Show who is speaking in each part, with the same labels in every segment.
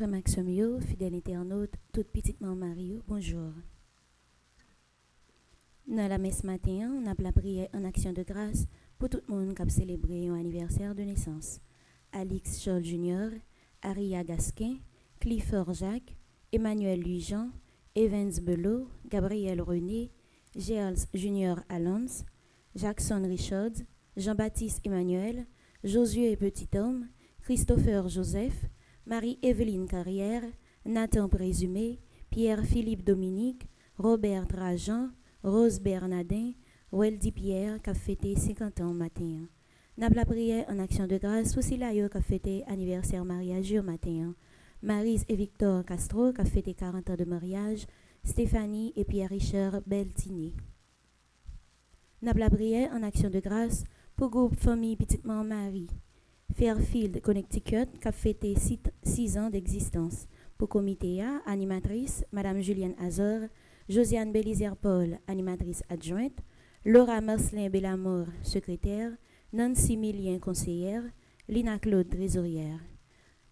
Speaker 1: Frère Maxime, fidèle internaute, toute petite maman Mario, bonjour. Dans la messe matin, on a la prière en action de grâce pour tout le monde qui a célébré un anniversaire de naissance. Alix Charles Jr., Aria Gasquin, Clifford Jacques, Emmanuel Louis-Jean, Evans Belot, Gabriel René, Giles Junior Alons, Jackson Richards, Jean-Baptiste Emmanuel, Josué Petit-Homme, Christopher Joseph, Marie-Évelyne Carrière, Nathan Présumé, Pierre-Philippe Dominique, Robert Trajan, Rose Bernardin, Weldy Pierre qui a fêté 50 ans matin. N'a la prière en action de grâce pour Silayo qui a fêté anniversaire mariage matin. Marise et Victor Castro qui a fêté 40 ans de mariage, Stéphanie et Pierre-Richard Beltini. N'a la prière en action de grâce pour groupe famille Petitement Marie. Fairfield, Connecticut, qui a fêté 6 ans d'existence. Pour comité A, animatrice, Madame Julienne Azor, Josiane Bélizer-Paul, animatrice adjointe, Laura Marcelin-Bellamour, secrétaire, Nancy Millien, conseillère, Lina Claude, trésorière.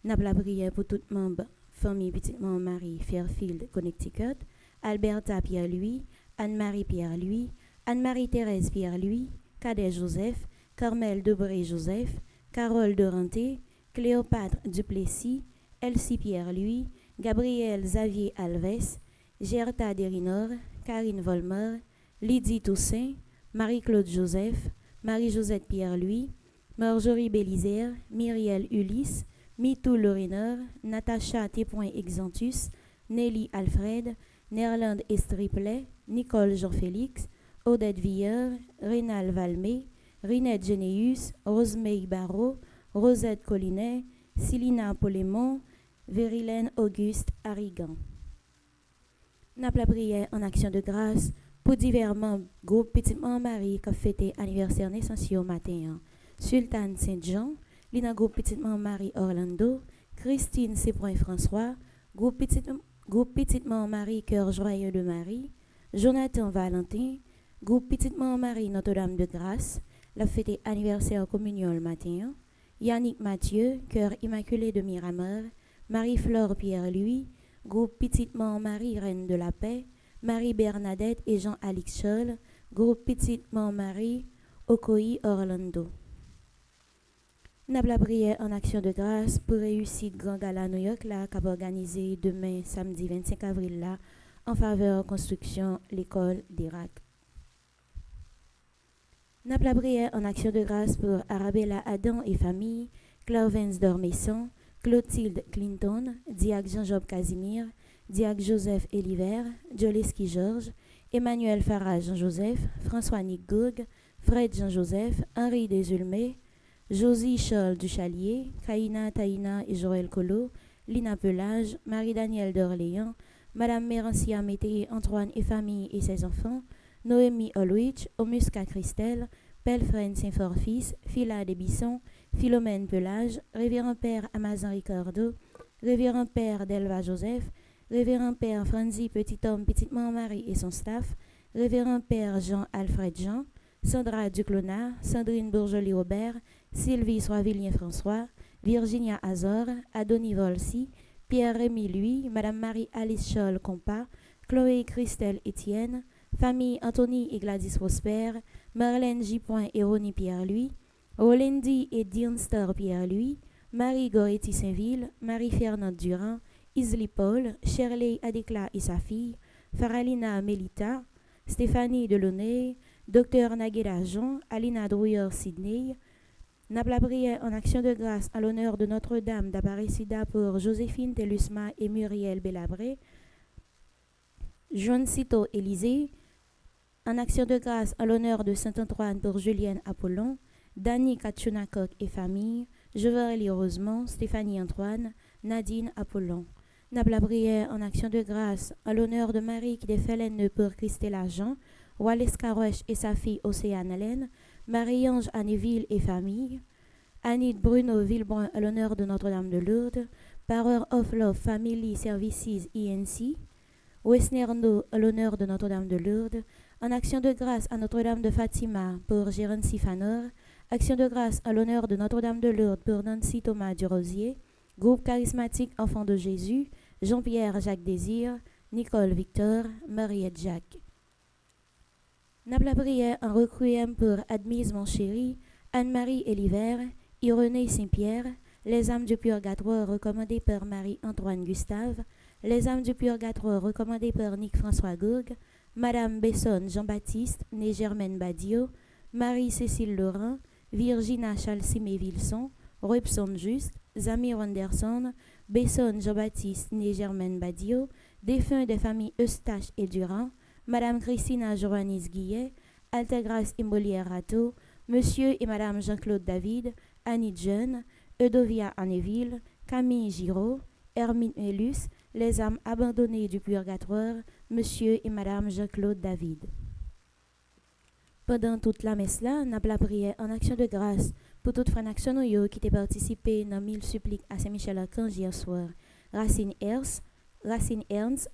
Speaker 1: N'a la prière pour tout membre, famille Petitement Marie, Fairfield, Connecticut, Alberta Pierre-Louis, Anne-Marie Pierre-Louis, Anne-Marie Thérèse Pierre-Louis, Cadet Joseph, Carmel Debré-Joseph, Carole Doranté, Cléopâtre Duplessis, Elsie Pierre-Louis, Gabriel Xavier Alves, Gerta Derinor, Karine Volmer, Lydie Toussaint, Marie-Claude Joseph, Marie-Josette Pierre-Louis, Marjorie Bélizer, Myriel Ulysse, Mitou Lorinor, Natacha T.Exantus, Nelly Alfred, Nerland Estriplet, Nicole Jean-Félix, Odette Villeur, Rénal Valmé, Rinette Généus, Rosemary Barrault, Rosette Collinet, Célina Polémon, Vérilène Auguste Harrigan. N'a la prière en action de grâce pour divers membres groupe Petitement Marie qui a fêté anniversaire naissance au matin. Sultane Saint-Jean, Lina groupe Petitement Marie Orlando, Christine C. François, groupe Petitement Marie Cœur Joyeux de Marie, Jonathan Valentin, groupe Petitement Marie Notre-Dame de Grâce, la fête anniversaire communion le matin, Yannick Mathieu, Cœur Immaculé de Miramar, Marie-Flore Pierre-Louis, groupe Petitement Marie Reine de la Paix, Marie-Bernadette et Jean-Alix Scholl, groupe Petitement Marie Okoï Orlando. N'a la prière en action de grâce pour réussir Grand Gala New York là qu'a organisé demain samedi 25 avril là en faveur de construction l'école d'Irak. N'a la prière en action de grâce pour Arabella Adam et famille, Clarence Dormesson, Clotilde Clinton, Diac Jean-Job Casimir, Diac Joseph Eliver, Joleski Georges, Emmanuel Farah Jean-Joseph, François Nick Gourg, Fred Jean-Joseph, Henri Desulmé, Josie Charles Duchalier, Kaina Taïna et Joël Collot, Lina Pelage, Marie-Danielle d'Orléans, Madame Mérancia Mété, Antoine et famille et ses enfants, Noémie Olwich, Omusca Christelle, Pelfren Saint-Forfils, Phila Desbissons, Philomène Pelage, Révérend Père Amazon Ricardo, Révérend Père Delva Joseph, Révérend Père Franzi Petit-Homme Petitement Marie et son staff, Révérend Père Jean-Alfred Jean, Sandra Duclonard, Sandrine Bourjoli-Robert, Sylvie Soivillien-François, Virginia Azor, Adonis Volsi, Pierre-Rémy Louis, Madame Marie-Alice Scholl-Compas, Chloé Christelle Étienne, famille Anthony et Gladys Prosper, Marlène J. et Ronnie Pierre-Louis, Rolendi et Dienstar Pierre-Louis, Marie Goretti Saint-Ville, Marie-Fernande Durand, Isli Paul, Shirley Adéclat et sa fille, Faralina Melita, Stéphanie Delaunay, Dr Nagueda Jean, Alina Drouilleur Sydney, N'a la prière en action de grâce à l'honneur de Notre-Dame d'Aparecida pour Joséphine Telusma et Muriel Bélabré, Joancito Élisée, en action de grâce à l'honneur de Saint-Antoine pour Julienne Apollon, Dany Katchunakok et famille, Jovareli Rosemont, Stéphanie Antoine, Nadine Apollon. N'a la prière en action de grâce à l'honneur de Marie qui défait pour Christella Jean, Wallace Caroche et sa fille Océane Hélène, Marie-Ange Anneville et famille, Annie Bruno Villebrun à l'honneur de Notre-Dame de Lourdes, Power of Love Family Services INC, Wesnerno à l'honneur de Notre-Dame de Lourdes, en action de grâce à Notre-Dame de Fatima pour Gérard Sifanor, action de grâce à l'honneur de Notre-Dame de Lourdes pour Nancy Thomas Durosier, groupe charismatique Enfants de Jésus, Jean-Pierre Jacques Désir, Nicole Victor, Mariette Jacques. N'a la prière en requiem pour Admise mon chéri, Anne-Marie Eliver, Irénée Saint-Pierre, les âmes du purgatoire recommandées par Marie-Antoine Gustave, les âmes du purgatoire recommandées par Nic-François Gourgue, Madame Besson Jean-Baptiste, née Germaine Badio, Marie-Cécile Laurent, Virginia Chalsimé-Vilson, Robson Juste, Zamir Anderson, Besson Jean-Baptiste, née Germaine Badio, défunts des familles Eustache et Durand, Madame Christina Joannis Guillet, Altagrace et Molière Rateau, Monsieur et Madame Jean-Claude David, Annie Jeune, Eudovia Anneville, Camille Giraud, Hermine Mélus, les âmes abandonnées du purgatoire, Monsieur et Madame Jean-Claude David. Pendant toute la messe-là, n'a la prière en action de grâce pour toute franaction qui t'a participé dans 1000 suppliques à Saint-Michel-Archange hier soir. Racine Ernst,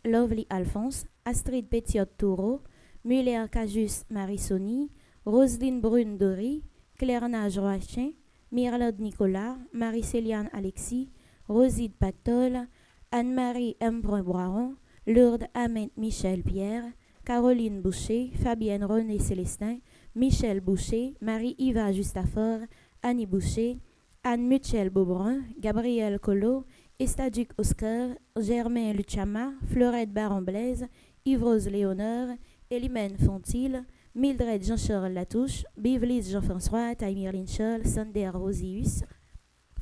Speaker 1: Lovely Alphonse, Astrid Pétiot Toureau, Muller Cajus Marie-Sony, Roselyne Brune Dory, Claire Joachim, Myrlode Nicolas, Marie-Céliane Alexis, Roside Pactol, Anne-Marie M. Brun-Boiron, Lourdes Ahmed Michel Pierre, Caroline Boucher, Fabienne René Célestin, Michel Boucher, Marie-Yva Justafort, Annie Boucher, Anne Mutuel Beaubrun, Gabriel Collot, Estaduc Oscar, Germain Luchama, Fleurette Baron-Blaise, Yves-Rose Léonard, Elimène Fontil, Mildred Jean-Charles Latouche, Bivlis Jean-François, Taimir Linchol, Sander Rosius,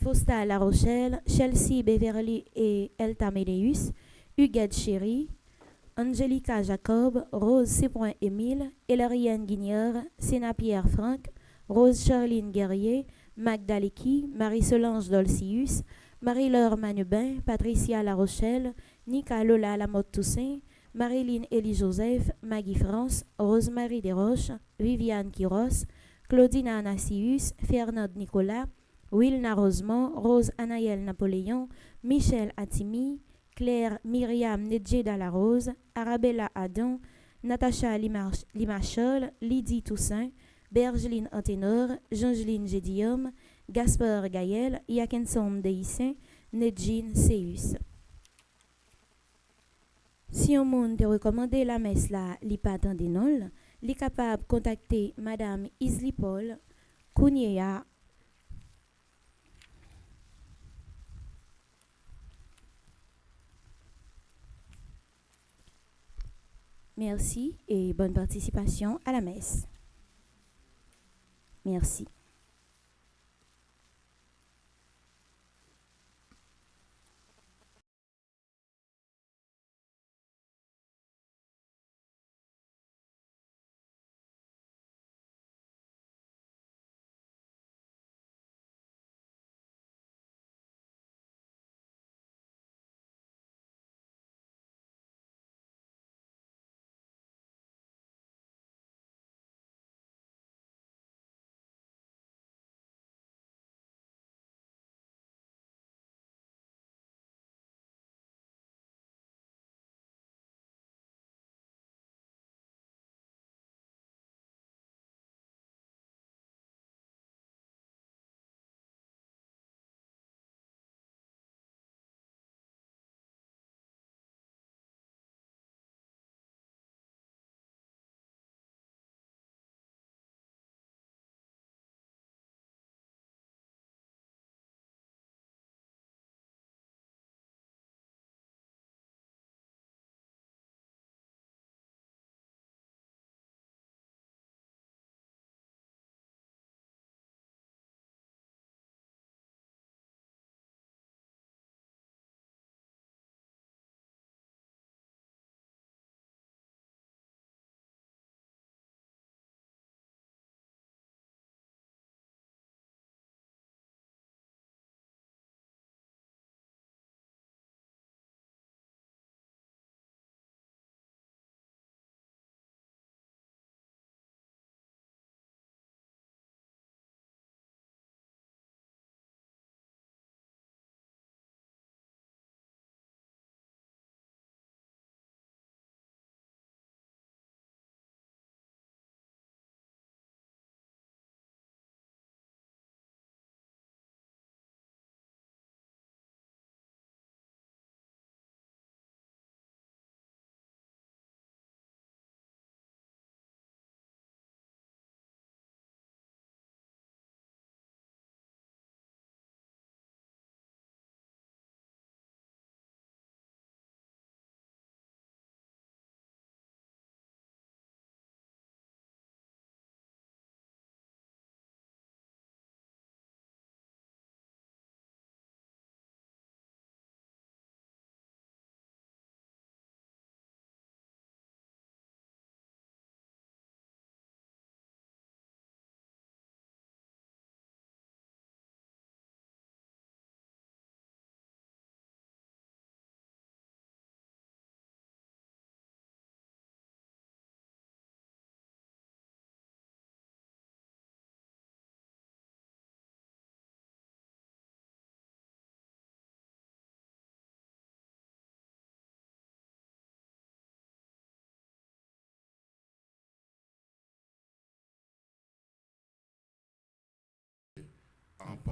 Speaker 1: Fausta La Rochelle, Chelsea Beverly et Elta Méléus, Huguette Chéry, Angelica Jacob, Rose C. Émile, Elarienne Guignard, Sénat Pierre Franck, Rose Charline Guerrier, Magdaleki, Marie-Solange Dolcius, Marie-Laure Manubin, Patricia La Rochelle, Nika Lola Lamotte Toussaint, Marilyn Élie Joseph, Maggie France, Rosemary Desroches, Viviane Quiros, Claudina Anassius, Fernande Nicolas, Wilna Rosemont, Rose Anaël Napoléon, Michel Attimi, Claire Myriam Nedjeda La Rose, Arabella Adon, Natacha Limachol, Lydie Toussaint, Bergeline Anténor, Jeangeline Gédium, Gaspard Gaël, Yakenson Deissin, Nedjine Seus. Si on monde te recommandé la messe là, li pas attendre non, li capable contacter Madame Isli Paul, Kounia. Merci et bonne participation à la messe. Merci.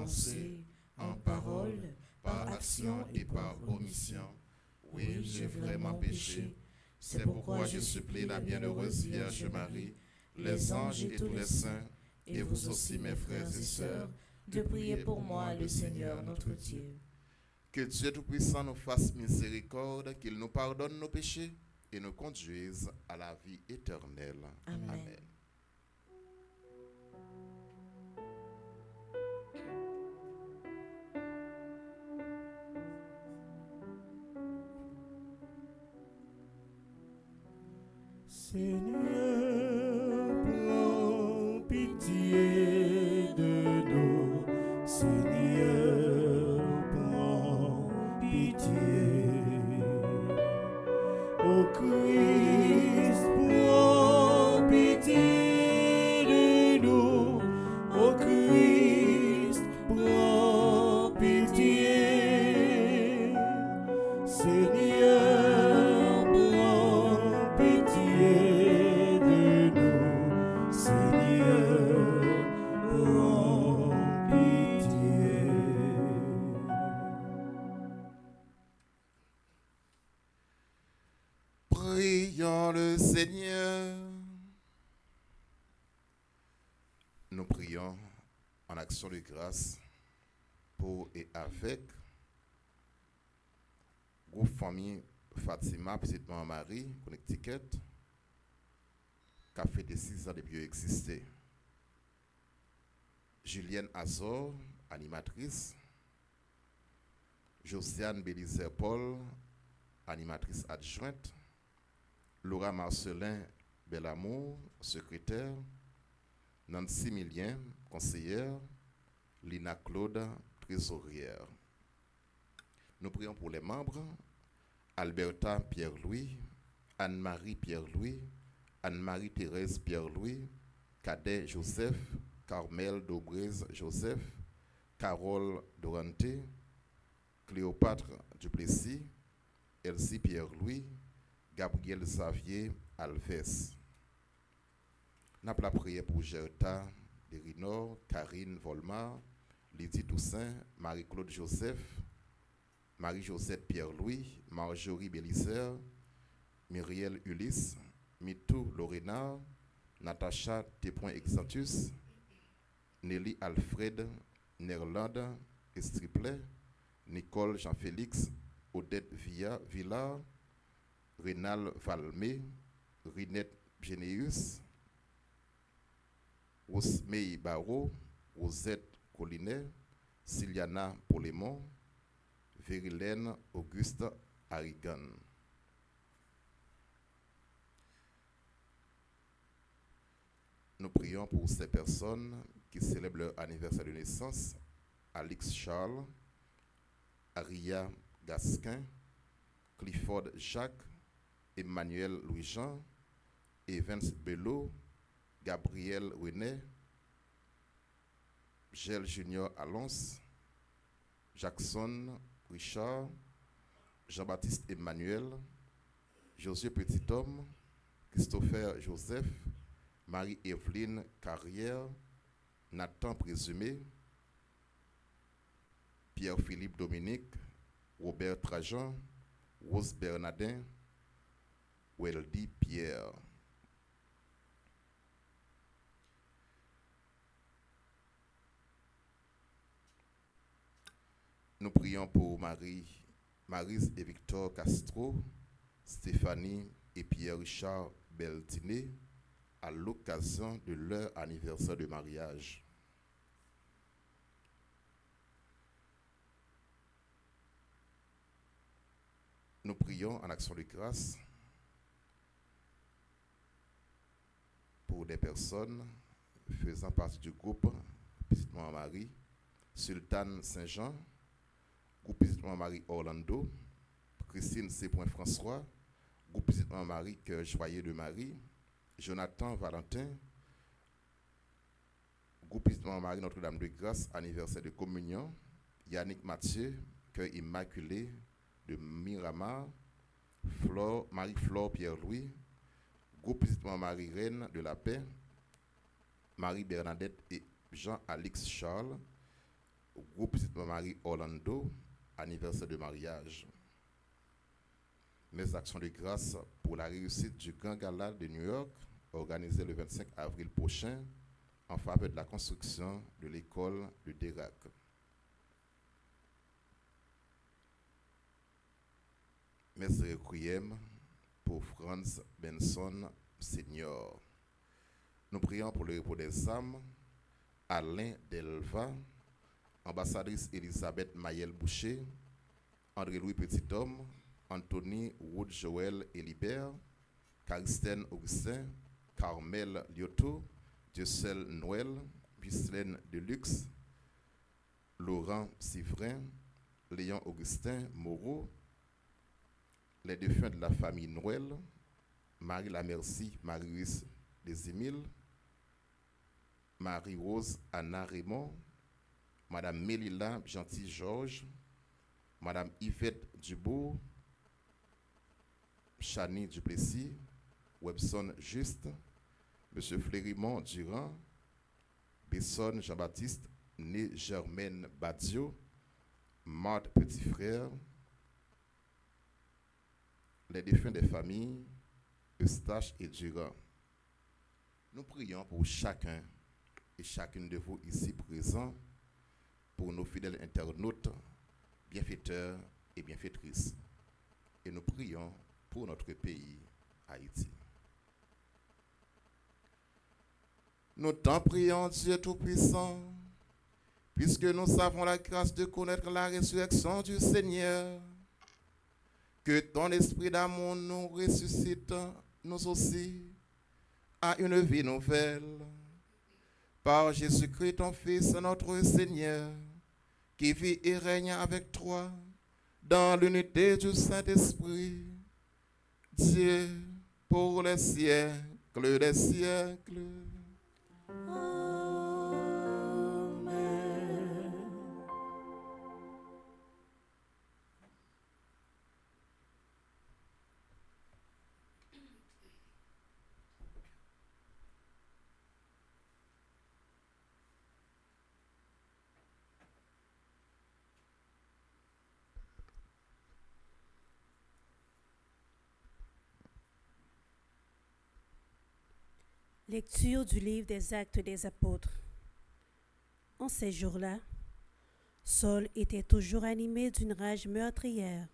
Speaker 2: pensée, en parole, par action et par omission. Oui, j'ai vraiment péché. C'est pourquoi je supplie la bienheureuse Vierge Marie, les anges et tous les saints, et vous aussi mes frères et sœurs, de prier pour moi le Seigneur notre Dieu.
Speaker 3: Que Dieu Tout-Puissant nous fasse miséricorde, qu'il nous pardonne nos péchés et nous conduise à la vie éternelle.
Speaker 2: Amen.
Speaker 4: Seigneur, prends pitié de nous. Seigneur, prends pitié. Ô Christ, prends pitié de nous. Ô Christ, prends pitié. Seigneur, prends pitié de nous. Seigneur, prends pitié.
Speaker 3: Prions le Seigneur. Nous prions en action de grâce pour et avec groupe famille Fatima, petite maman Marie, Connecticut, qui a fait des 6 ans depuis exister. Julienne Azor, animatrice. Josiane Bélizer Paul, animatrice adjointe. Laura Marcelin Belamour, secrétaire. Nancy Millien, conseillère. Lina Claude, trésorière. Nous prions pour les membres. Alberta Pierre-Louis, Anne-Marie Pierre-Louis, Anne-Marie Thérèse Pierre-Louis, Cadet Joseph, Carmel Daubrez Joseph, Carole Dorante, Cléopâtre Duplessis, Elsie Pierre-Louis, Gabriel Xavier Alves. Nous avons la prière pour Gerta Dérinor, Karine Volmar, Lydie Toussaint, Marie-Claude Joseph, Marie-Josette Pierre-Louis, Marjorie Bélisser, Myriel Ulysse, Mitou Lorena, Natacha Tépoin Exantus, Nelly Alfred Nerland Estriplet, Nicole Jean-Félix, Odette Villard, Rénal Valmé, Rinette Généus, Rosemey Barrault, Rosette Collinet, Siliana Polémon, Vérilène Auguste Harrigan. Nous prions pour ces personnes qui célèbrent leur anniversaire de naissance. Alix Charles, Aria Gasquin, Clifford Jacques, Emmanuel Louis-Jean, Evans Bello, Gabriel René, Gel Junior Alonce, Jackson Richard, Jean-Baptiste Emmanuel, Josué Petithomme, Christopher Joseph, Marie-Evelyne Carrière, Nathan Présumé, Pierre-Philippe Dominique, Robert Trajan, Rose Bernardin, Weldy Pierre. Nous prions pour Maryse et Victor Castro, Stéphanie et Pierre-Richard Beltiné à l'occasion de leur anniversaire de mariage. Nous prions en action de grâce pour des personnes faisant partie du groupe Petite Maman Marie, Sultane Saint-Jean, groupe Petite Maman Marie Orlando, Christine C. François, groupe Petite Maman Marie Cœur Joyeux de Marie, Jonathan Valentin, groupe Petite Maman Marie Notre-Dame de Grâce, anniversaire de communion, Yannick Mathieu, Cœur Immaculé de Miramar, Marie-Flore Pierre-Louis, groupe Petite Maman Marie Reine de la Paix, Marie-Bernadette et Jean-Alix Charles, Groupe Petite Marie Orlando, anniversaire de mariage. Mes actions de grâce pour la réussite du Grand Gala de New York, organisé le 25 avril prochain, en faveur de la construction de l'école de Dérac. Mes requiem pour Franz Benson Senior. Nous prions pour le repos des âmes, Alain Delva, ambassadrice Elisabeth Mayel-Boucher, André-Louis Petithomme, Anthony Wood Joël Elibert, Caristène Augustin, Carmel Lyoto, Dieucel Noël, Ghislaine Deluxe, Laurent Sivrin, Léon Augustin Moreau, les défunts de la famille Noël, Marie Lamercie, Marie-Louise Desimil, Marie-Rose Anna Raymond, Madame Mélila Gentil-Georges, Madame Yvette Dubourg, Chani Duplessis, Webson Juste, Monsieur Flérimont Durand, Besson Jean-Baptiste, né Germaine Badio, Marthe Petit-Frère, les défunts des familles, Eustache et Durand. Nous prions pour chacun et chacune de vous ici présents, pour nos fidèles internautes, bienfaiteurs et bienfaitrices. Et nous prions pour notre pays, Haïti. Nous t'en prions, Dieu Tout-Puissant, puisque nous avons la grâce de connaître la résurrection du Seigneur, que ton esprit d'amour nous ressuscite, nous aussi, à une vie nouvelle. Par Jésus-Christ, ton Fils, notre Seigneur, qui vit et règne avec toi dans l'unité du Saint-Esprit, Dieu, pour les siècles des siècles.
Speaker 4: Amen.
Speaker 5: Lecture du livre des Actes des Apôtres. En ces jours-là, Saul était toujours animé d'une rage meurtrière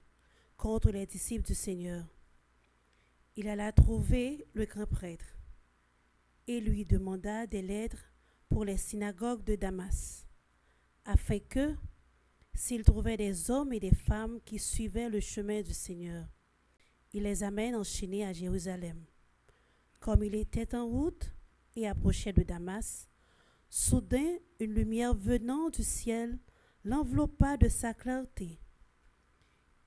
Speaker 5: contre les disciples du Seigneur. Il alla trouver le grand prêtre et lui demanda des lettres pour les synagogues de Damas, afin que, s'il trouvait des hommes et des femmes qui suivaient le chemin du Seigneur, il les amène enchaînés à Jérusalem. Comme il était en route et approchait de Damas, soudain une lumière venant du ciel l'enveloppa de sa clarté.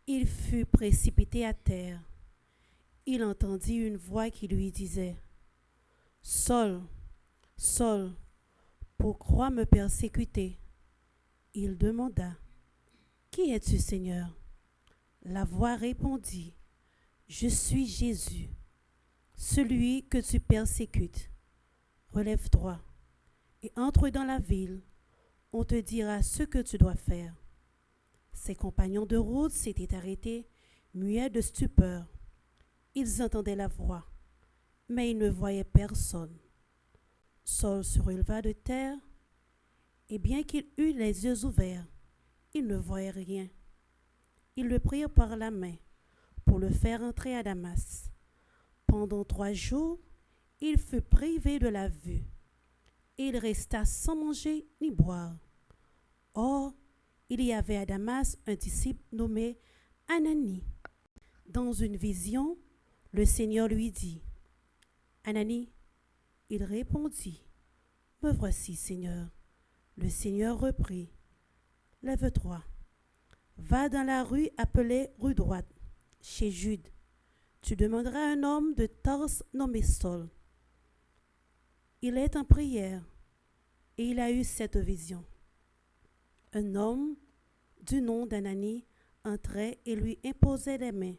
Speaker 5: Il fut précipité à terre. Il entendit une voix qui lui disait : « Saul, Saul, pourquoi me persécuter ? » Il demanda : « Qui es-tu, Seigneur ? » La voix répondit : « Je suis Jésus, celui que tu persécutes. Relève-toi et entre dans la ville. On te dira ce que tu dois faire. » Ses compagnons de route s'étaient arrêtés, muets de stupeur. Ils entendaient la voix, mais ils ne voyaient personne. Saul se releva de terre, et bien qu'il eût les yeux ouverts, il ne voyait rien. Ils le prirent par la main pour le faire entrer à Damas. Pendant 3 jours, il fut privé de la vue. Il resta sans manger ni boire. Or, il y avait à Damas un disciple nommé Ananie. Dans une vision, le Seigneur lui dit : « Ananie ?» Il répondit : « Me voici, Seigneur. » Le Seigneur reprit : « Lève-toi, va dans la rue appelée rue droite, chez Jude. Tu demanderas un homme de Tarse nommé Saul. Il est en prière, et il a eu cette vision. Un homme du nom d'Ananie entrait et lui imposait les mains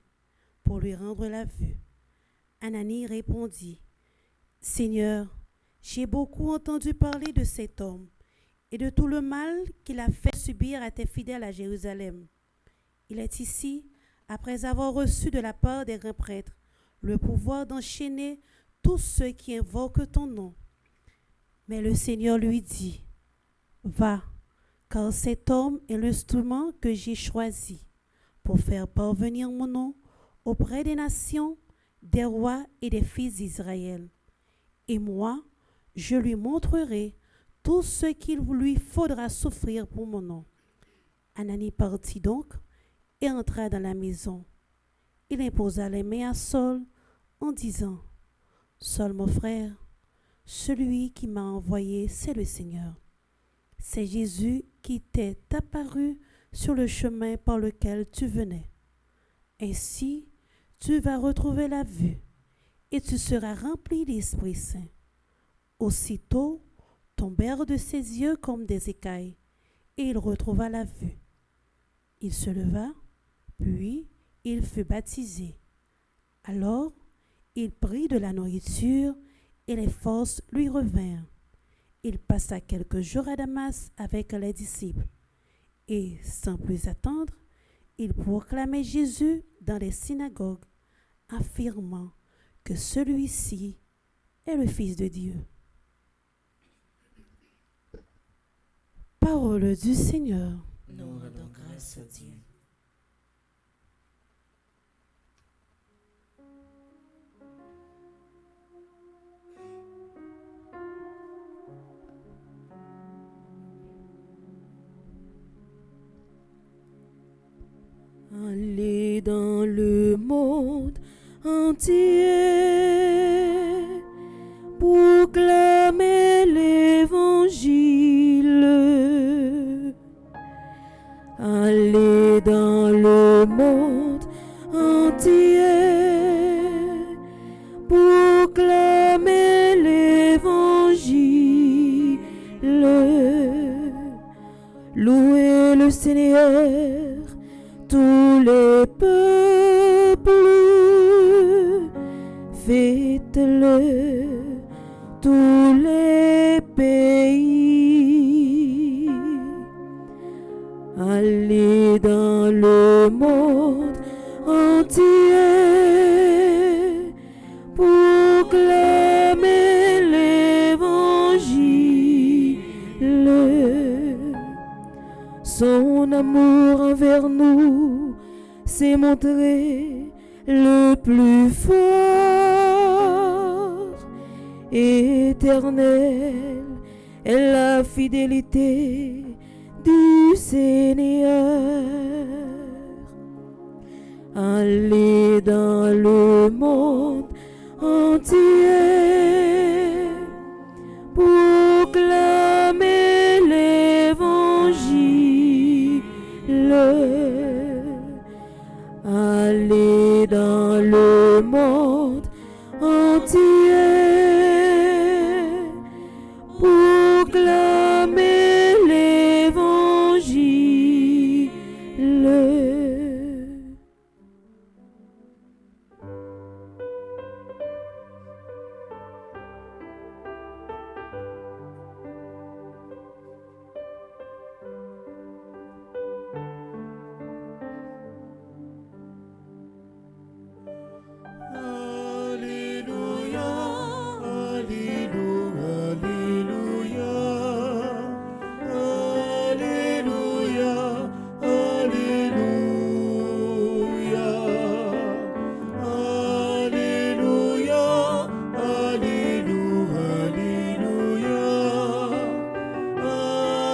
Speaker 5: pour lui rendre la vue. Ananie répondit : « Seigneur, j'ai beaucoup entendu parler de cet homme et de tout le mal qu'il a fait subir à tes fidèles à Jérusalem. Il est ici, après avoir reçu de la part des grands prêtres le pouvoir d'enchaîner tous ceux qui invoquent ton nom. Mais le Seigneur lui dit, va, car cet homme est l'instrument que j'ai choisi pour faire parvenir mon nom auprès des nations, des rois et des fils d'Israël. Et moi, je lui montrerai tout ce qu'il lui faudra souffrir pour mon nom. Ananie partit donc et entra dans la maison. Il imposa les mains à Saul en disant, Saul mon frère, celui qui m'a envoyé, c'est le Seigneur. C'est Jésus qui t'est apparu sur le chemin par lequel tu venais. Ainsi, tu vas retrouver la vue et tu seras rempli d'Esprit Saint. Aussitôt, tombèrent de ses yeux comme des écailles, et il retrouva la vue. Il se leva, puis il fut baptisé. Alors, il prit de la nourriture, et les forces lui revinrent. Il passa quelques jours à Damas avec les disciples, et sans plus attendre, il proclamait Jésus dans les synagogues, affirmant que celui-ci est le Fils de Dieu. Parole du Seigneur.
Speaker 2: Nous rendons grâce à Dieu.
Speaker 1: Allez dans le monde entier, proclamez l'évangile. Allez dans le monde entier, proclamez l'évangile. Louez le Seigneur, tous les peuples, faites-le, tous les pays. Allez dans le monde entier, proclamez l'évangile. Son amour envers nous s'est montré le plus fort. Éternelle est la fidélité du Seigneur. Allez dans le monde entier, proclamez l'évangile. Allez dans le monde entier, proclamez l'évangile.
Speaker 4: Alléluia, Alléluia, Alléluia, Alléluia, Alléluia,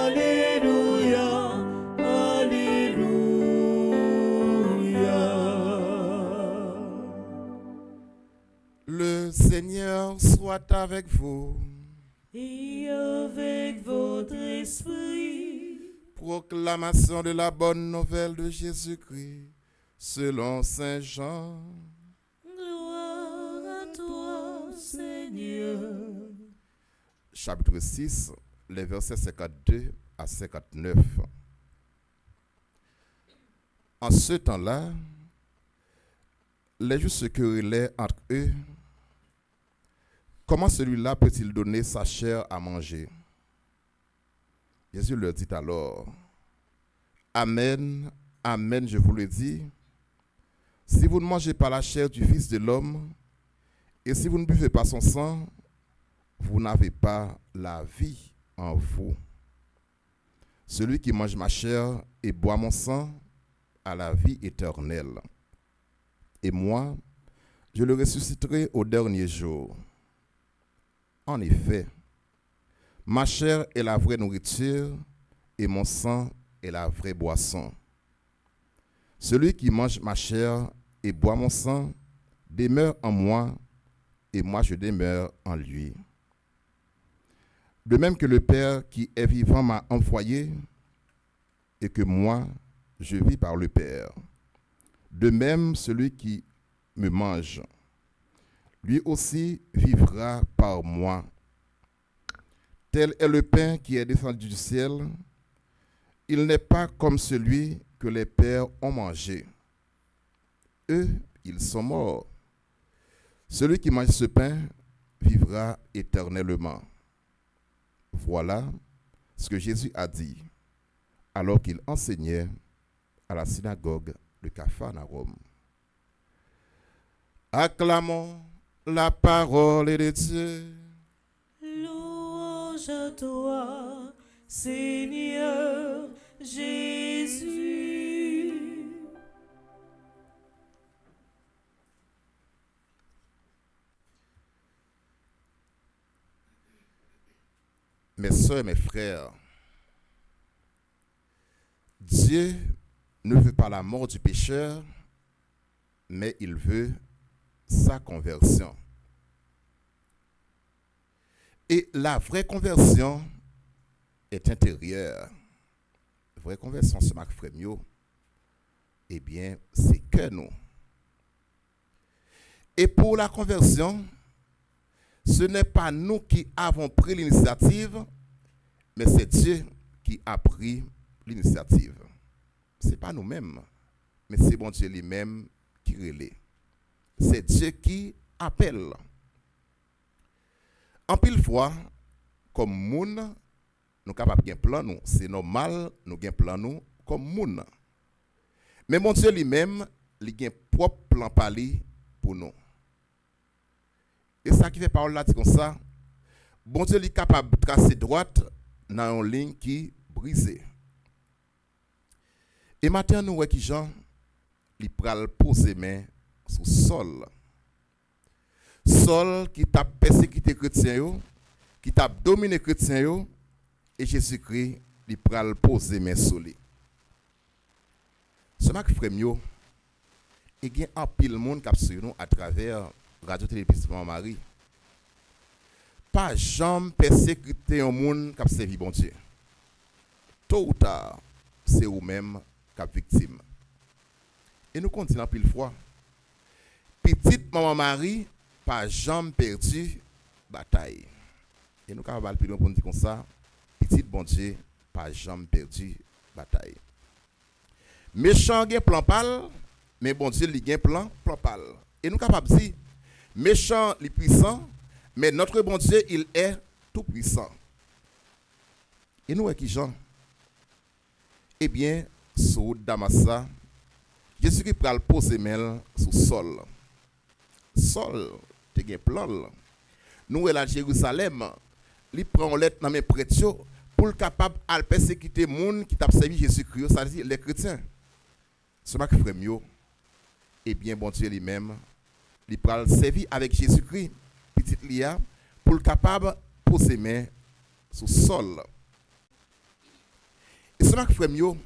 Speaker 4: Alléluia, Alléluia, Alléluia.
Speaker 3: Le Seigneur soit avec vous.
Speaker 4: Et avec votre esprit,
Speaker 3: Proclamation de la bonne nouvelle de Jésus-Christ selon Saint Jean.
Speaker 4: gloire à toi, Seigneur.
Speaker 3: Chapitre 6, les versets 52 à 59. En ce temps-là, les Juifs se querellaient entre eux. Comment celui-là peut-il donner sa chair à manger? Jésus leur dit alors, Amen, Amen, je vous le dis, si vous ne mangez pas la chair du Fils de l'homme, et si vous ne buvez pas son sang, vous n'avez pas la vie en vous. Celui qui mange ma chair et boit mon sang a la vie éternelle. Et moi, je le ressusciterai au dernier jour. En effet, ma chair est la vraie nourriture et mon sang est la vraie boisson. Celui qui mange ma chair et boit mon sang demeure en moi et moi je demeure en lui. De même que le Père qui est vivant m'a envoyé et que moi je vis par le Père. De même, celui qui me mange, lui aussi vivra par moi. Tel est le pain qui est descendu du ciel. Il n'est pas comme celui que les pères ont mangé. Eux, ils sont morts. Celui qui mange ce pain vivra éternellement. Voilà ce que Jésus a dit alors qu'il enseignait à la synagogue de Capharnaüm. Acclamons la parole de Dieu.
Speaker 4: Louange à toi, Seigneur Jésus.
Speaker 3: Mes sœurs, mes frères, Dieu ne veut pas la mort du pécheur, mais il veut sa conversion. Et la vraie conversion est intérieure. La vraie conversion, c'est Marc Frémio. Eh bien, c'est que nous. Et pour la conversion, ce n'est pas nous qui avons pris l'initiative, mais c'est Dieu qui a pris l'initiative. Ce n'est pas nous-mêmes, mais c'est bon Dieu lui-même qui relaie. C'est Dieu qui appelle. En pile fois, comme moun, nous sommes capables de plan nous. C'est normal, nous avons plan nous comme moun. Mais mon Dieu lui-même, il a un propre plan pour nous. Et ça qui fait parole là, dit comme ça, bon Dieu est capable de tracer droite dans une ligne qui brisée. Et maintenant, nous voyons qui Jean, il pral poser main sur sol. Sol qui t'a persécuté chrétien, qui t'a dominé chrétien, et Jésus-Christ, il pral poser main sur lui. Ce Marc Frémio, il y a un pile monde qui a suivi nous à travers Radio-Télévision Marie. Pas jamais persécuter un monde qui a servi bon Dieu. Tôt ou tard, c'est vous-même qui êtes victime. Et nous continuons pile fois. Petite maman Marie, pas jamais perdu bataille. Et nous avons plus loin pour nous dire comme ça. Petite bon Dieu, pas jamais perdu bataille. Méchant gen plan pal, mais bon Dieu li gen plan pal. Et nous capables dire méchant li puissant, mais notre bon Dieu il est tout puissant. Et nous qui Jean? Eh bien, sous Damassa, Jésus qui pral poser main sous sol. Sol te gen plan. Nous là Jérusalem, li prend lettre dans mes prêtres pour capable à persécuter monde qui t'a servi Jésus-Christ, ça veut dire les chrétiens. Ce Marc Frémio, eh bien, bon Dieu lui-même, il pral servi avec Jésus-Christ, petite Lia, pour le capable poser main sur sol. Et ce Marc Frémio,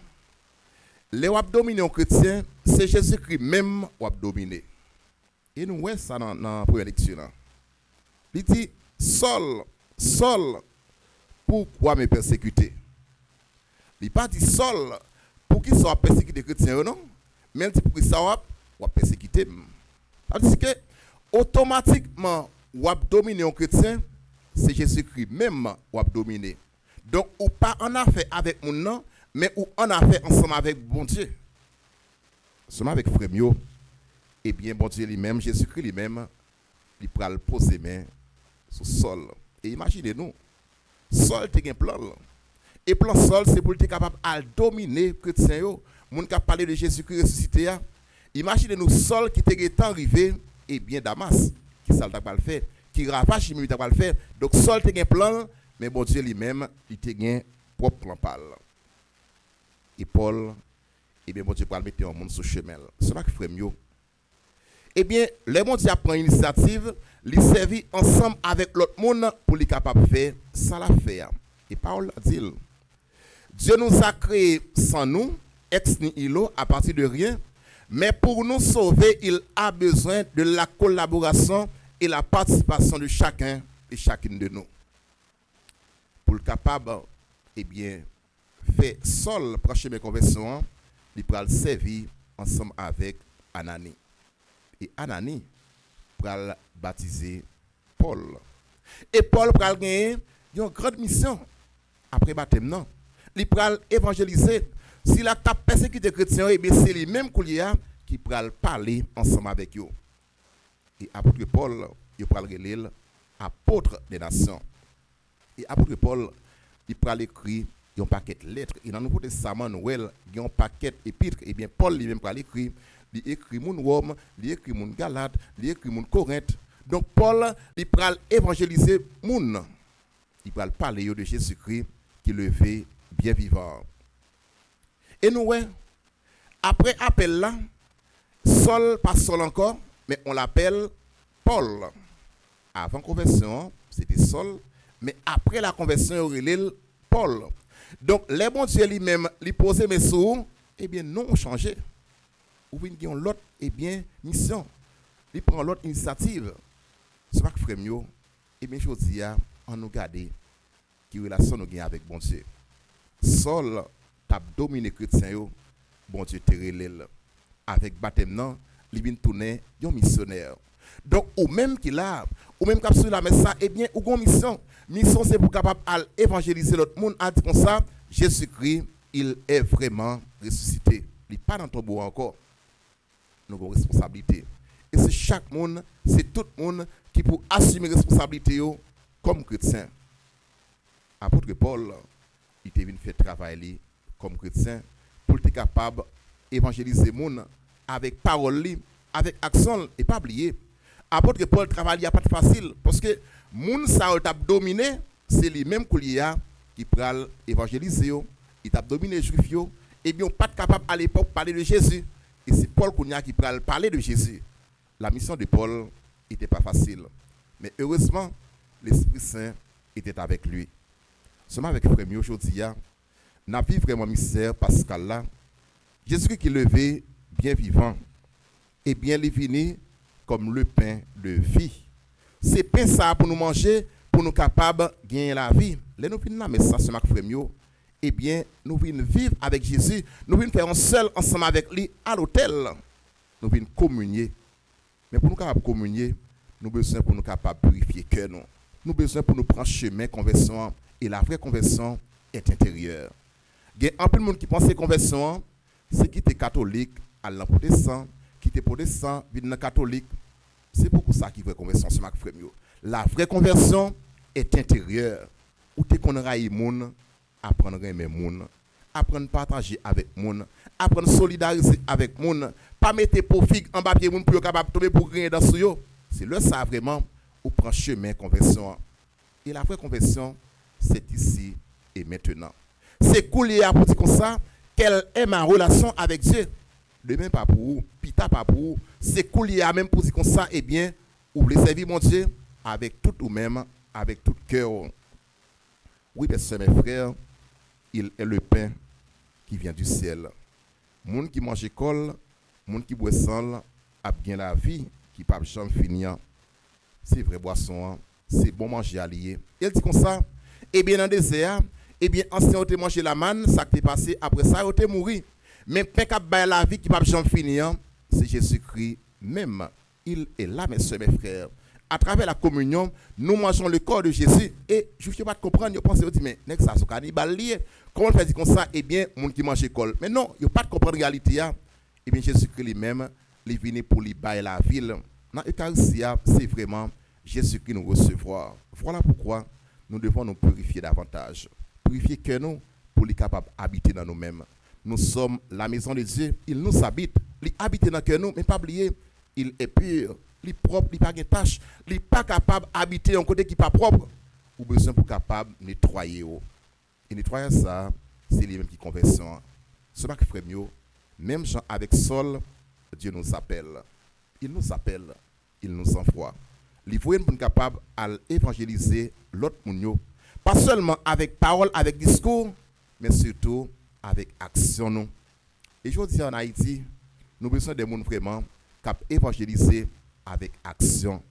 Speaker 3: les wap dominer un chrétien, c'est Jésus-Christ même wap dominer. Et nous voyons ça dans la première lecture. Il dit, Saul, pourquoi me persécuter? Il pas dit Saul, pour qui soit persécuté les chrétiens, non? Mais il dit pour qui ça va persécuter. Ça veut dire que automatiquement, ou dominer un chrétien, c'est Jésus-Christ même ou dominer. Donc, ou pas en affaire avec mon nom, mais ou en affaire ensemble avec bon Dieu. Seulement avec Frémio, eh bien, bon Dieu lui-même, Jésus-Christ lui-même, il pral poser main sur sol. Et imaginez-nous, sol te gen plan. Et plan Saul, c'est pour être capable de dominer les chrétiens. Moun qui a parlé de Jésus-Christ ressuscité. Imaginez-nous Saul qui était arrivé, et bien Damas, qui ça t'a pas le faire, qui ravage il t'a pas le faire. Donc Saul a un plan, mais bon Dieu lui-même, il a un propre plan pâle. Et Paul, eh bien bon Dieu va mettre un monde sur le chemin. C'est là que frère mieux. Eh bien, le monde a pris l'initiative, il servit ensemble avec l'autre monde pour les capable de faire ça la faire. Et Paul a dit, Dieu nous a créés sans nous, ex nihilo, à partir de rien, mais pour nous sauver, il a besoin de la collaboration et la participation de chacun et chacune de nous. Pour le capable, eh bien, faire Saul proche mes conversions, il va le servir ensemble avec Anani. Et Anani va baptiser Paul. Et Paul va gagner une grande mission après baptême. Non. Il va évangéliser. S'il a persécuté les chrétiens, c'est lui-même qui va parler ensemble avec eux. Et apôtre Paul, il va le apôtre des nations. Et apôtre Paul, il va écrire un paquet de lettres. Et dans le Nouveau Testament, Noël, il y a un paquet d'épîtres. Et bien Paul lui-même va l'écrire. Il écrit mon Rome, il écrit mon Galate, il écrit mon Corinthe. Donc Paul, il va évangéliser moun. Il va parler de Jésus-Christ qui le fait bien vivant. Et nous, après appel là, Saul, pas Saul encore, mais on l'appelle Paul. Avant conversion, c'était Saul, mais après la conversion, il est Paul. Donc, les bons Dieu lui-même, lui poser mes sous, eh bien, non, on changé. Ou bien, l'autre, eh bien, mission. Il prend l'autre initiative. C'est pas que frère mieux, eh bien, je dis, on nous garde qui relation nous gagne avec bon Dieu. Saul t'a dominé les chrétiens, bon Dieu te relève. Avec baptême, non, il vient tourner un missionnaire. Donc, ou même qu'il a, ou même qu'il a la messe, eh bien, ou une mission. Mission, c'est pour capable d'évangéliser l'autre monde. A dit comme ça, Jésus-Christ, il est vraiment ressuscité. Il n'est pas dans ton bois encore. Nous avons une responsabilité. Et c'est chaque monde, c'est tout le monde qui peut assumer la responsabilité comme chrétien. Apôtre Paul, il est venu faire travail comme chrétien pour être capable d'évangéliser les gens avec parole, avec action, et pas oublier. Apôtre Paul travaille pas facile parce que moun sa t'a dominé, c'est lui-même qui pral évangéliser, il t'a dominé les juifs et bien pas capable à l'époque de parler de Jésus et c'est Paul qui pral parler de Jésus. La mission de Paul n'était pas facile, mais heureusement l'Esprit Saint était avec lui. Seulement avec frère mieux aujourd'hui, n'a vu vraiment mystère Pascal là, Jésus qui levé bien vivant et bien les vini comme le pain de vie. C'est pain ça pour nous manger, pour nous capables de gagner la vie. Les nous venons là, mais ça, c'est ma frère, eh bien, nous venons vivre avec Jésus, nous venons faire un seul ensemble avec lui à l'hôtel. Nous venons communier. Mais pour nous capables de communier, nous avons besoin pour nous capables de purifier cœur. Nous avons besoin pour nous prendre chemin conversion. Et la vraie conversion est intérieure. Il y a un peu de monde qui pense que conversion, c'est qui est catholique, à l'improtestant, qui est protestant, vient catholique. C'est beaucoup ça qui est vraie conversion, c'est ma frère. La vraie conversion est intérieure. Où tu qu'on raille moun, apprendre à aimer moun, apprendre à partager avec moun, apprendre à solidariser avec moun, pas mettre profit en papier moun pour capable de tomber pour gagner dans ce. C'est le ça vraiment où prend chemin conversion. Et la vraie conversion, c'est ici et maintenant. C'est cool pour dire comme ça, quelle est ma relation avec Dieu. Demain pas pour vous, pita pas pour vous. C'est cool même pour dire comme ça, eh bien, ou les servir mon Dieu avec tout ou même, avec tout cœur. Oui, mes frères, il est le pain qui vient du ciel. Moun qui mange école, moun qui boit sang, a bien la vie, qui pas jamais finir. C'est vrai boisson, c'est bon manger allié. Il dit comme ça, eh bien dans le désert, eh bien ancien on te manger la manne, ça qui est passé après ça on te mourir. Mais pain qui a la vie qui pas jamais finir, c'est Jésus-Christ même. Il est là mes soeurs, mes frères. À travers la communion, nous mangeons le corps de Jésus. Et je ne sais pas comprendre, je pense que mais ça c'est cannibale lié. Comment on fait dire comme ça? Eh bien, monde qui mange école. Mais non, il n'y a pas de comprendre la réalité. Eh bien, Jésus-Christ lui-même, il est venu pour lui bailler la ville. Dans l'Eucharistie, c'est vraiment Jésus qui nous recevoir. Voilà pourquoi nous devons nous purifier davantage. Purifier que nous pour les capables d'habiter dans nous-mêmes. Nous sommes la maison de Dieu, il nous habite, il habite dans le cœur nous, mais pas oublier, il est pur, il est propre, il n'a pas de tâche, il n'est pas capable d'habiter un côté qui n'est pas propre. Ou besoin pour capable de nettoyer. Et nettoyer ça, c'est lui-même qui conversion. Ce qui fait mieux, même Jean avec Saul, Dieu nous appelle. Il nous appelle, il nous envoie. Il faut être capable d'évangéliser l'autre monde. Pas seulement avec parole, avec discours, mais surtout avec action. Nous. Et je dis en Haïti, nous avons besoin de gens vraiment capables d'évangéliser avec action.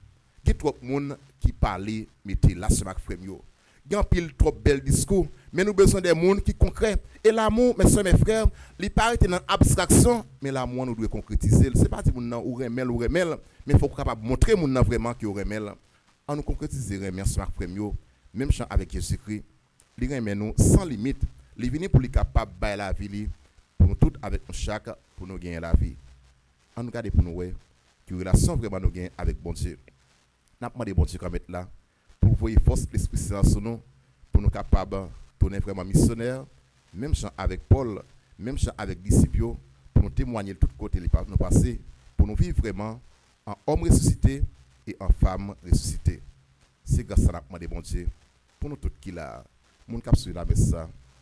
Speaker 3: Il y a trop de monde qui parlent, mettez là sur ma frère. Il y a pile trop bel discours, mais nous avons besoin de gens qui concrets. Et l'amour, mes soeurs, mes frères, il paraît dans l'abstraction, mais l'amour nous doit concrétiser. Ce n'est pas si nous ou remel, mais il faut capable montrer nous vraiment qui remel. En nous concrétiser remel sur ma frère, même chant avec Jésus-Christ, il remet nous sans limite. Il est venu pour les capables de la vie, pour nous tous avec nous chaque, pour nous gagner la vie. En nous garder pour nous, que relation vraiment nous gagne avec bon Dieu. Nous avons demandé bon Dieu comme être là, pour voir force l'Esprit Saint sur nous, pour nous capables de tourner vraiment missionnaire, même chant avec Paul, même chant avec disciples, pour nous témoigner de tous côtés les nous passés, pour nous vivre vraiment en homme ressuscité et en femme ressuscité. C'est grâce à nous bon Dieu, pour nous tous qui là, mon cap sur la messe,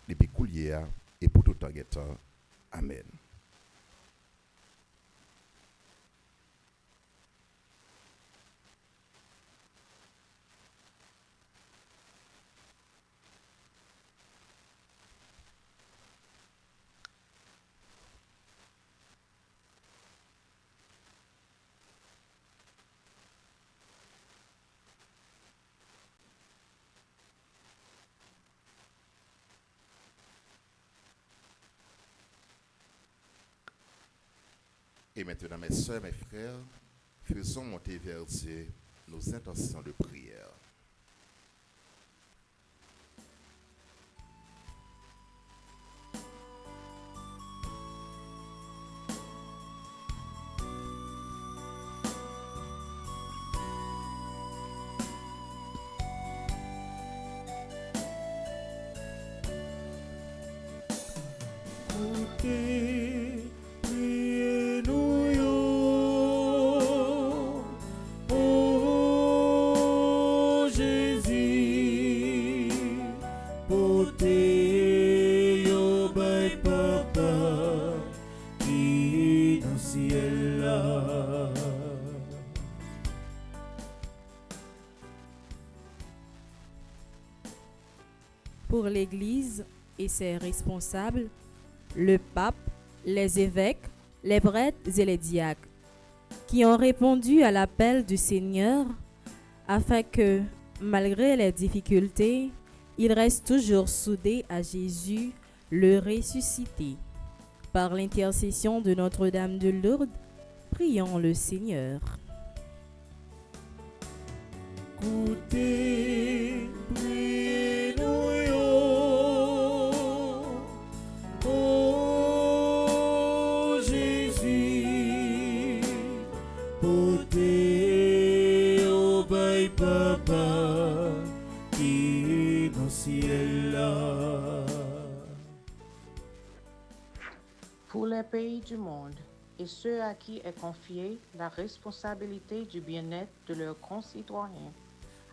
Speaker 3: depuis coulier et pour tout temps. Amen. Et maintenant, mes soeurs, mes frères, faisons monter vers Dieu nos intentions de prière.
Speaker 6: Pour l'Église et ses responsables, le pape, les évêques, les prêtres et les diacres, qui ont répondu à l'appel du Seigneur afin que, malgré les difficultés, ils restent toujours soudés à Jésus, le ressuscité. Par l'intercession de Notre-Dame de Lourdes, prions le Seigneur.
Speaker 4: Écoutez, priez-nous, ô Jésus, portez au bail papa qui est dans le ciel là.
Speaker 7: Pour les pays du monde et ceux à qui est confiée la responsabilité du bien-être de leurs concitoyens,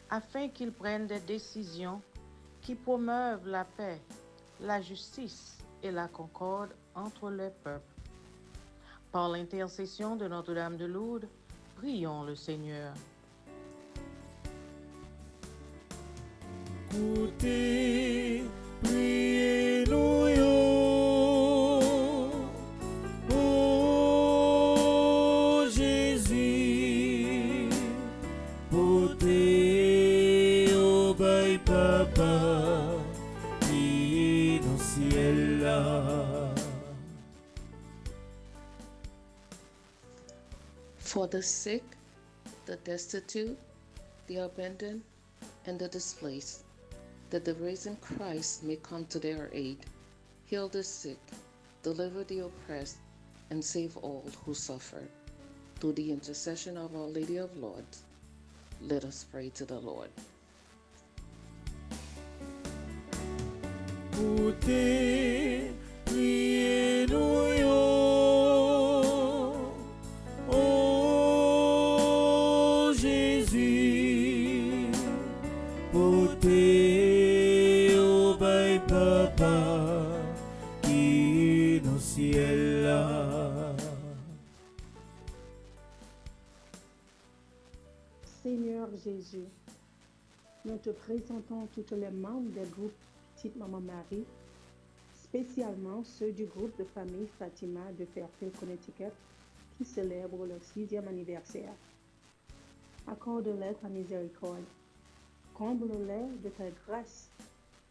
Speaker 7: afin qu'ils prennent des décisions qui promeuvent la paix, la justice et la concorde entre les peuples. Par l'intercession de Notre-Dame de Lourdes, prions le Seigneur.
Speaker 4: Écoutez, priez-nous, ô Jésus, portez au bail papa qui est dans le ciel là.
Speaker 8: For the sick, the destitute, the abandoned, and the displaced, that the risen Christ may come to their aid, heal the sick, deliver the oppressed, and save all who suffer. Through the intercession of Our Lady of Lords, let us pray to the Lord.
Speaker 4: Écoutez, priez-nous, yo. Oh Jésus, portez au bail papa qui est dans le ciel là.
Speaker 9: Seigneur Jésus, nous te présentons tous les membres du groupe Petite Maman Marie, spécialement ceux du groupe de famille Fatima de Fairfield, Connecticut, qui célèbrent leur 6e anniversaire. Accorde-leur ta miséricorde, comble-les de ta grâce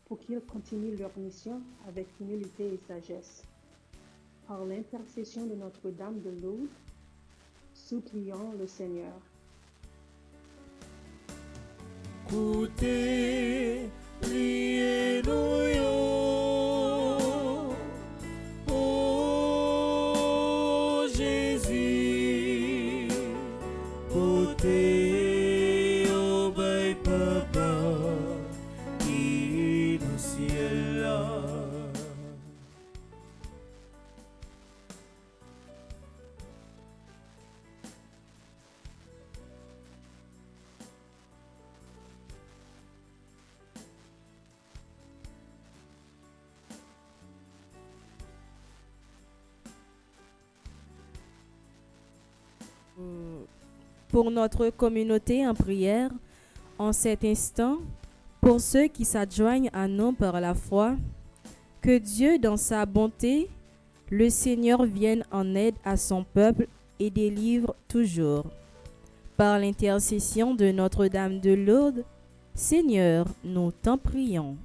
Speaker 9: pour qu'ils continuent leur mission avec humilité et sagesse. Par l'intercession de Notre-Dame de Lourdes, supplions le Seigneur.
Speaker 4: Écoutez, priez-nous, yo. Oh Jésus, portez au bail papa qui est dans le ciel là.
Speaker 6: Pour notre communauté en prière, en cet instant, pour ceux qui s'adjoignent à nous par la foi, que Dieu, dans sa bonté, le Seigneur vienne en aide à son peuple et délivre toujours. Par l'intercession de Notre-Dame de Lourdes, Seigneur, nous t'en prions.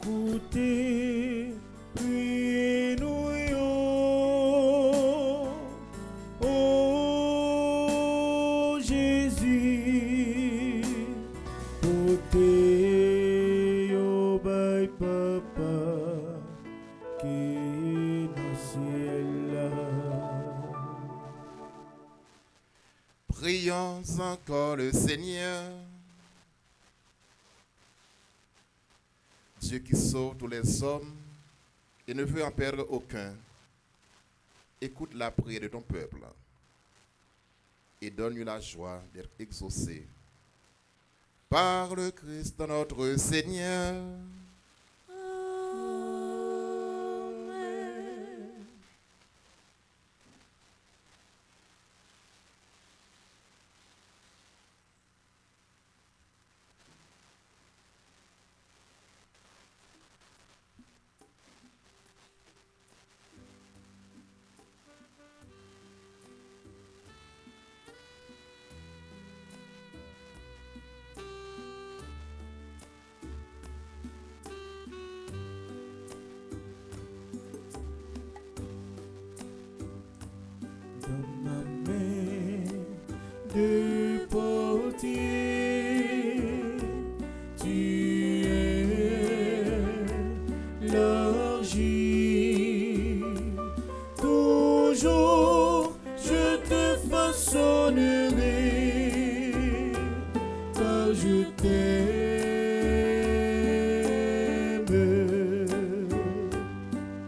Speaker 4: Écoutez, priez-nous, yo. Oh Jésus, portez au bail papa qui est dans le ciel là.
Speaker 3: Prions encore le Seigneur. Dieu qui sauve tous les hommes et ne veut en perdre aucun. Écoute la prière de ton peuple et donne-lui la joie d'être exaucé. Par le Christ notre Seigneur.
Speaker 4: Dans ma main de portier, tu es l'argile. Toujours je te façonnerai, car je t'aime.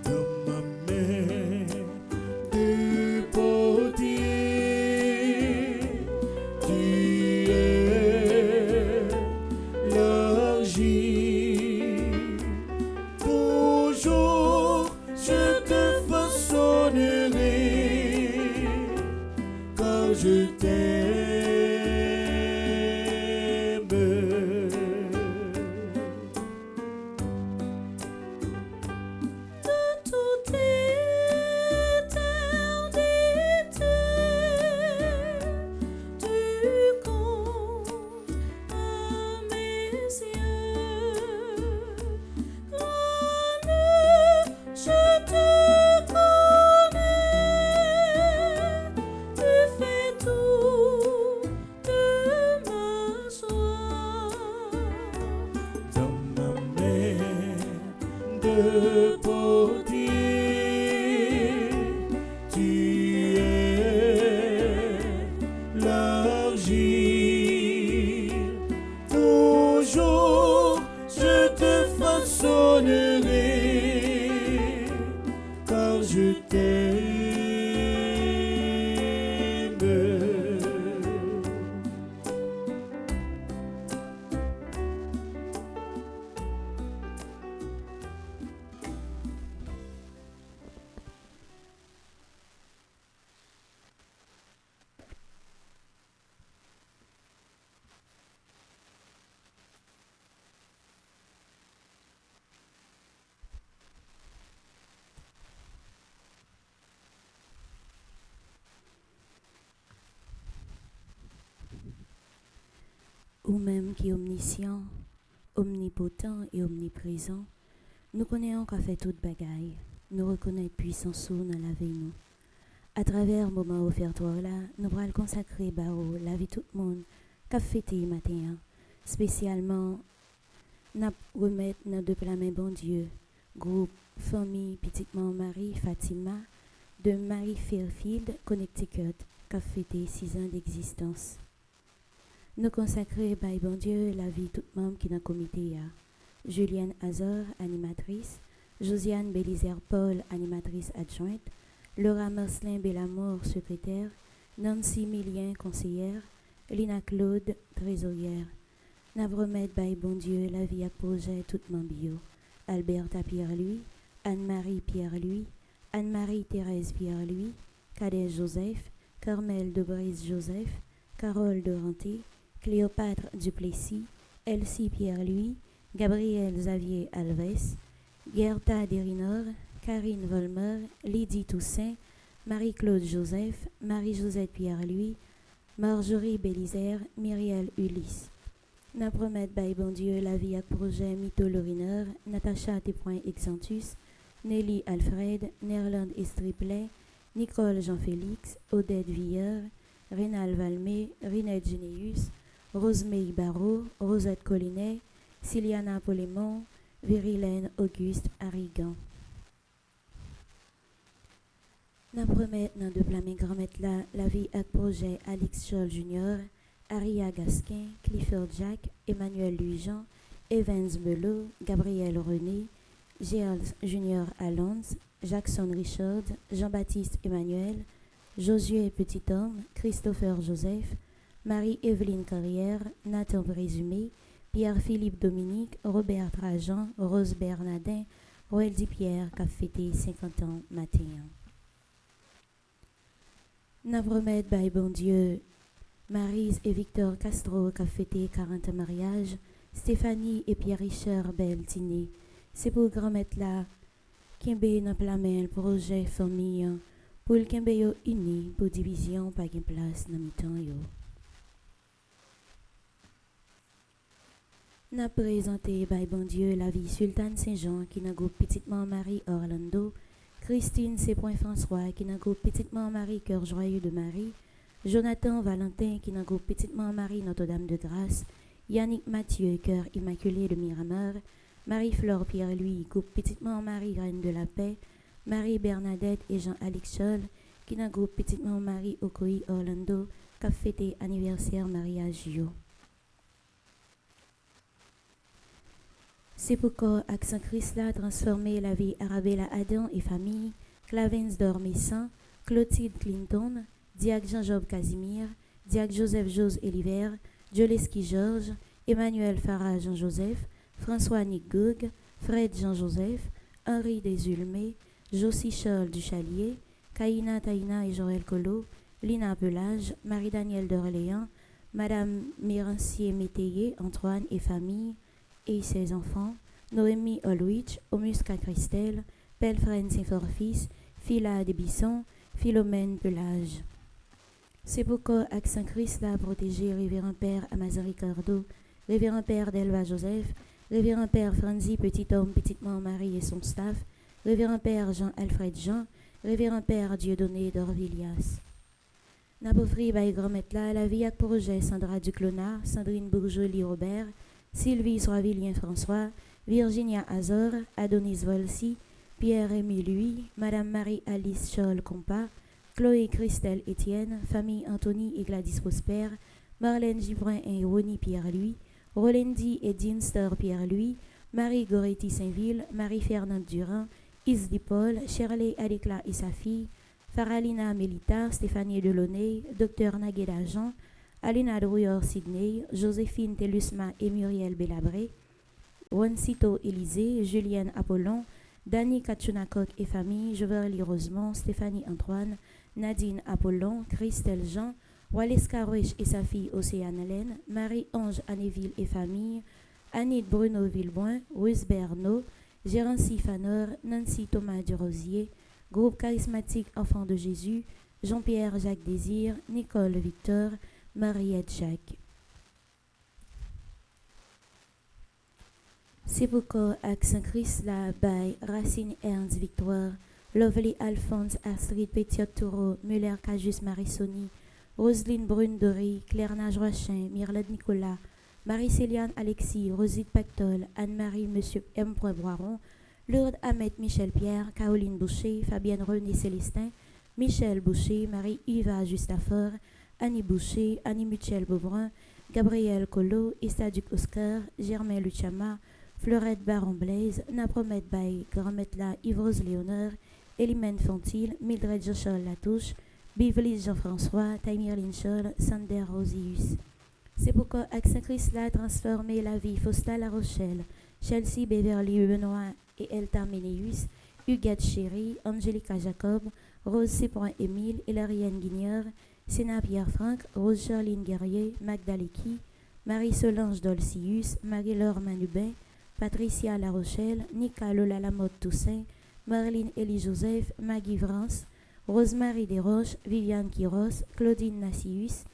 Speaker 4: Dans ma main de portier, tu es l'argile. Toujours je te façonnerai, car je t'aime.
Speaker 5: De toute éternité, tu comptes à mes yeux. Grâce, je te connais, tu fais tout
Speaker 1: ou même qui est omniscient, omnipotent et omniprésent, nous connaissons qu'a fait toute bagaille, nous reconnaissons puissance ou dans la vie nous. À travers le moment offertoire là, nous allons consacrer baro la vie tout le monde qu'a fêté matin, spécialement n'a remettre dans deux plats main bon Dieu, groupe famille petite maman Marie Fatima de Marie Fairfield, Connecticut, qu'a fêté 6 ans d'existence. Nous consacrer by bon Dieu la vie tout membre qui dans le comité a. Julienne Azor, animatrice, Josiane Bélizer Paul, animatrice adjointe, Laura Marcelin Bellamour, secrétaire, Nancy Millien, conseillère, Lina Claude, trésorière. N'a remettre by bon Dieu la vie à projet tout membre bio. Alberta Pierre-Louis, Anne-Marie Pierre-Louis, Anne-Marie Thérèse Pierre-Louis, Cadet Joseph, Carmel Debrise Joseph, Carole Doranté, Cléopâtre Duplessis, Elsie Pierre-Louis, Gabriel Xavier Alves, Gerta Derinor, Karine Volmer, Lydie Toussaint, Marie-Claude Joseph, Marie-Josette Pierre-Louis, Marjorie Bélizer, Myriel Ulysse. N'a promettre by bon Dieu la vie à projet Mito Loriner, Natacha Tépoint Exantus, Nelly Alfred, Nerland Estriplet, Nicole Jean-Félix, Odette Villeur, Rénal Valmé, Rinette Généus, Rosemée Barrault, Rosette Collinet, Siliana Polémon, Virilène Auguste Arrigan. N'a promettre dans deux plats mes grand-mères là la vie à projet Alix Scholl Jr., Aria Gasquin, Clifford Jack, Emmanuel Louis-Jean, Evans Belot, Gabriel René, Gérald Junior Allons, Jackson Richard, Jean-Baptiste Emmanuel, Josué Petit-Homme, Christopher Joseph, Marie-Evelyne Carrière, Nathan Présumé, Pierre-Philippe Dominique, Robert Trajan, Rose Bernardin, Roeldy Pierre, qui a fêté 50 ans matin. N'a promettre by bon Dieu, Maryse et Victor Castro, qui a fêté 40 ans mariage, Stéphanie et Pierre Richard Beltini. C'est pour grand-mère là, qui est dans la main le projet famille, pour le Kembe yo uni, pour division, pas de place dans mi-temps yo. N'a présenté by bon Dieu la vie Sultane Saint-Jean qui n'a groupe Petite Maman Marie Orlando, Christine C. François qui n'a groupe Petite Maman Marie Cœur Joyeux de Marie, Jonathan Valentin qui n'a groupe Petite Maman Marie Notre-Dame de Grâce, Yannick Mathieu Cœur Immaculé de Miramar, Marie-Flore Pierre-Louis groupe Petite Maman Marie Reine de la Paix, Marie Bernadette et Jean-Alix Scholl qui n'a groupe Petite Maman Marie Okoï Orlando qui a fêté anniversaire mariage yo. C'est pourquoi Accent Christ l'a transformé la vie Arabella Adam et famille, Clavens Dormessan, Clotilde Clinton, Diac Jean-Job Casimir, Diac Joseph Jose Eliver, Joleski Georges, Emmanuel Farah Jean-Joseph, François Nick Goug, Fred Jean-Joseph, Henri Desulmé, Josie Scholl du Chalier, Kaina Taïna et Joël Collot, Lina Pelage, Marie-Danielle d'Orléans, Madame Mirancier Métayer, Antoine et famille, et ses enfants, Noémie Olwich, Omusca Christelle, Pelfren Saint-Forfils, Phila Desbissons, Philomène Pelage. C'est pourquoi Accent Christ l'a protégé Révérend Père Amazon Ricardo, Révérend Père Delva Joseph, Révérend Père Franzi Petit-Homme, Petite Maman Marie et son staff, Révérend Père Jean-Alfred Jean, Révérend Père Dieudonné d'Orvillias. N'a offri by grand-mère là la vie à projet Sandra Duclonard, Sandrine Bourgeois-Robert, Sylvie Soivillien François, Virginia Azor, Adonis Volsi, Pierre-Émile Louis, Madame Marie-Alice Scholl Compas, Chloé Christelle Étienne, famille Anthony et Gladys Prosper, Marlène Givrin et Ronnie Pierre-Louis, Rolendi et Dinster Pierre-Louis, Marie Goretti Saint-Ville, Marie-Fernande Durand, Isli Paul, Shirley Adekla et sa fille, Faralina Melita, Stéphanie Delaunay, Dr Nagueda Jean, Alina Drouillard Sydney, Joséphine Telusma et Muriel Bélabré, Juancito Élysée, Julienne Apollon, Dani Kachunakok et famille, Joverly Rosemont, Stéphanie Antoine, Nadine Apollon, Christelle Jean, Waleska Roche et sa fille Océane Hélène, Marie-Ange Annéville et famille, Annick Bruno Villeboin, Ruth Bernot, Gérancy Fanor, Nancy Thomas Durosier, Groupe charismatique Enfants de Jésus, Jean-Pierre Jacques Désir, Nicole Victor, Mariette Jacques. C'est pourquoi avec Saint-Christ la baille, Racine Ernst Victoire, Lovely Alphonse Astrid Pétiot Taureau, Muller Cajus Marisoni, Roselyne Brune Dory, Claire Nage Rochin, Myrlade Nicolas, Marie-Céliane Alexis, Rosite Pactol, Anne-Marie Monsieur M. Boiron, Lourdes Ahmed Michel Pierre, Caroline Boucher, Fabienne René Célestin, Michel Boucher, Marie-Yva Justafort, Annie Boucher, Annie Michel Beaubrun, Gabriel Collot, Issa Duc Oscar, Germain Luchama, Fleurette Baron Blaise, Napromet Baye, Grand-Metla Yves-Rose Léonard, Elimène Fontil, Mildred Jochol Latouche, Bivlis Jean-François, Taimir Linchol, Sander Rosius. C'est pourquoi avec Saint-Christ l'a transformé la vie Fausta La Rochelle, Chelsea Beverly Benoît et Elta Ménéus, Huguette Chéry, Angélica Jacob, Rose Cyprin Émile, Hilarienne Guigneur, Sénat Pierre Franck, Rose Charline Guerrier, Magda Lecky, Marie-Solange Dolcius, Marie-Laure Manubin, Patricia La Rochelle, Nika Lola Lamotte Toussaint, Marlene Élie Joseph, Maggie Vrance, Rosemary Desroches, Viviane Quiros, Claudine Nassius,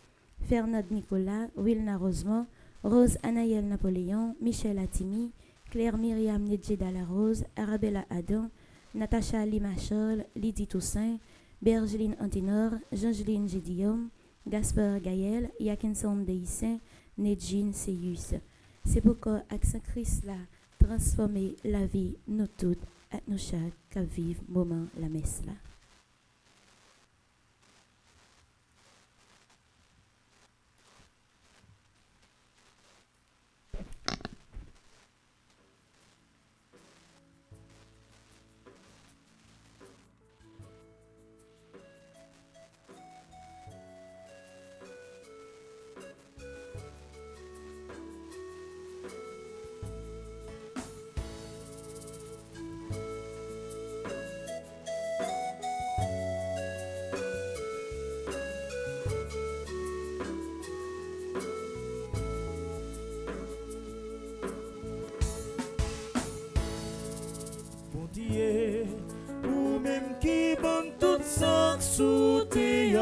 Speaker 1: Fernand Nicolas, Wilna Rosemont, Rose Anaël Napoléon, Michel Attimi, Claire Myriam Nedjeda Larose, Arabella Adam, Natacha Limachol, Lydie Toussaint, Bergeline Antinor, Jeangeline Gédium, Gaspard Gaël, Yakinson Deissin, Nedjine Seyus. C'est pourquoi avec Saint-Christ l'a transformé la vie, nous toutes, à nous chaque, qu'à vivre moment la messe là.
Speaker 4: Ou même qui bon tout ça sous tes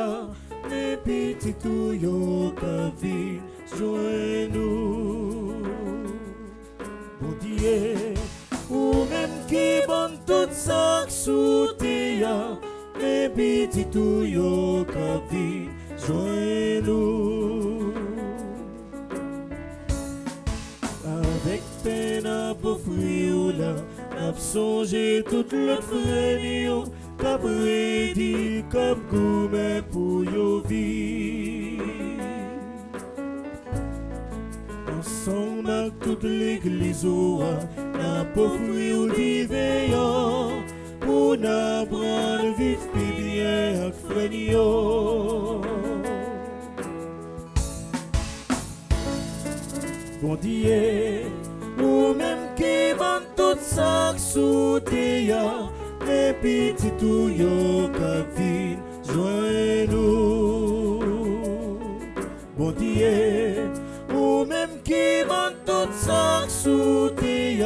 Speaker 4: mes petits tuyaux qu'à vie joint nous. Bon Dieu, ou même qui bon tout ça sous tes mes petits tuyaux qu'à vie joint nous. Avec peine à pauvrir là, n'a songé toute l'autre frère qu'a prédit comme gourmet pour yo vivre. Ensemble avec toute l'église n'a pauvrir vivre pour n'apprendre vivre plus bien avec frère. Bon Dieu, ou même qui vend tout ça sous tes mes petits tuyaux qu'à vie joint nous. Bon Dieu, ou même qui vend tout ça sous tes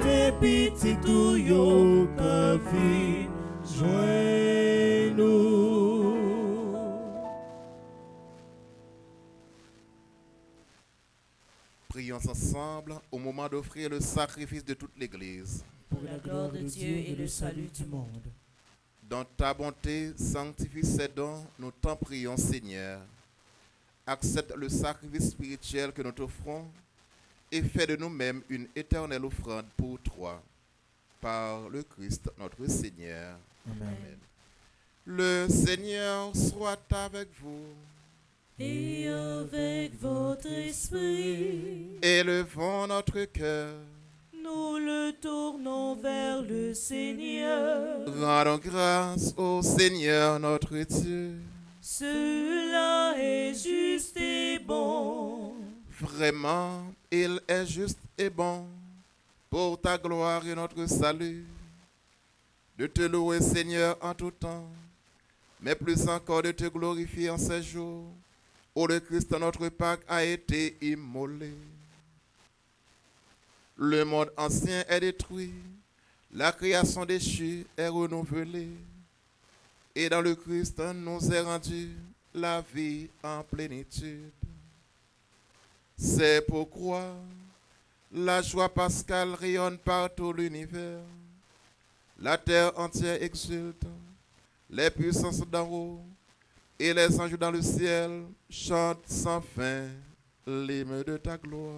Speaker 4: mes petits tuyaux qu'à vie joint nous.
Speaker 3: Prions ensemble au moment d'offrir le sacrifice de toute l'Église.
Speaker 4: Pour la gloire de Dieu et le salut du monde.
Speaker 3: Dans ta bonté, sanctifie ces dons, nous t'en prions, Seigneur. Accepte le sacrifice spirituel que nous t'offrons et fais de nous-mêmes une éternelle offrande pour toi. Par le Christ, notre Seigneur.
Speaker 4: Amen.
Speaker 3: Le Seigneur soit avec vous.
Speaker 4: Et avec votre esprit,
Speaker 3: Élevons notre cœur.
Speaker 4: nous le tournons vers le Seigneur.
Speaker 3: Rendons grâce au Seigneur notre Dieu.
Speaker 4: Cela est juste et bon.
Speaker 3: Vraiment, il est juste et bon, pour ta gloire et notre salut, de te louer, Seigneur, en tout temps, mais plus encore de te glorifier en ces jours, où le Christ, notre Pâque, a été immolé. Le monde ancien est détruit, la création déchue est renouvelée, et dans le Christ nous est rendue la vie en plénitude. C'est pourquoi La joie pascale rayonne par tout l'univers. La terre entière exulte. Les puissances d'en haut et les anges dans le ciel chantent sans fin l'hymne de ta gloire.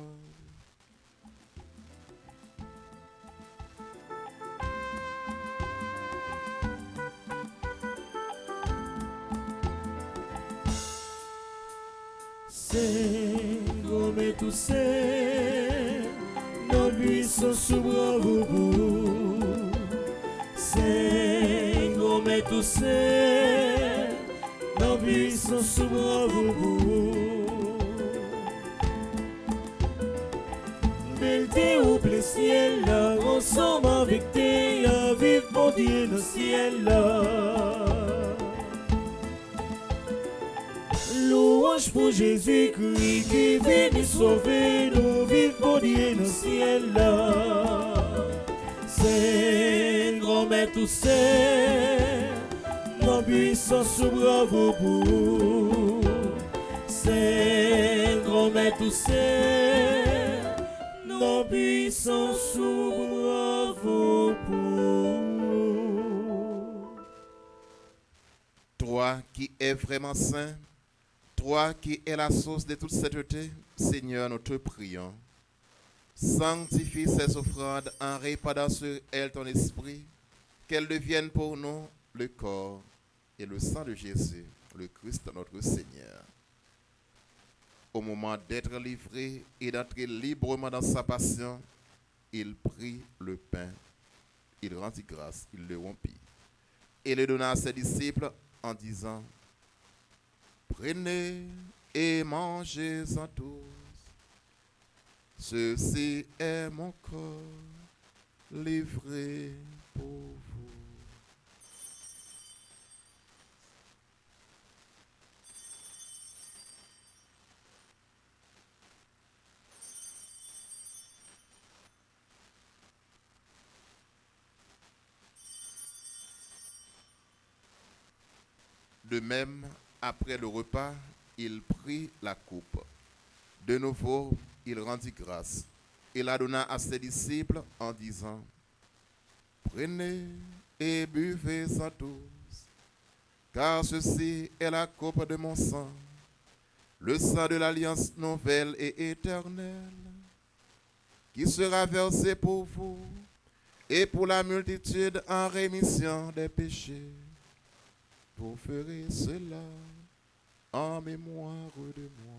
Speaker 4: Seigneur, mais tous ces nos buissons sous bravo pour. Seigneur, mais tous ces nos buissons sous bravo pour. Belté au plein ciel là, ensemble avec tes vive mon Dieu dans le ciel là. Louange pour Jésus-Christ qui vient nous sauver, nous vivons pour Dieu dans le ciel là. C'est grand maître tout c'est, nos buissons sous bravo pour. C'est grand maître tout c'est, nos buissons sous bravo pour.
Speaker 3: Toi qui es vraiment saint, toi qui es la source de toute sainteté, Seigneur, nous te prions. Sanctifie ces offrandes en répandant sur elles ton esprit, qu'elles deviennent pour nous le corps et le sang de Jésus, le Christ notre Seigneur. Au moment d'être livré et d'entrer librement dans sa passion, il prit le pain, il rendit grâce, il le rompit et le donna à ses disciples en disant: prenez et mangez-en tous. Ceci est mon corps livré pour vous. De même, après le repas, il prit la coupe. De nouveau, il rendit grâce. Il la donna à ses disciples en disant: prenez et buvez-en tous, car ceci est la coupe de mon sang, le sang de l'alliance nouvelle et éternelle, qui sera versé pour vous et pour la multitude en rémission des péchés. Vous ferez cela en mémoire de moi.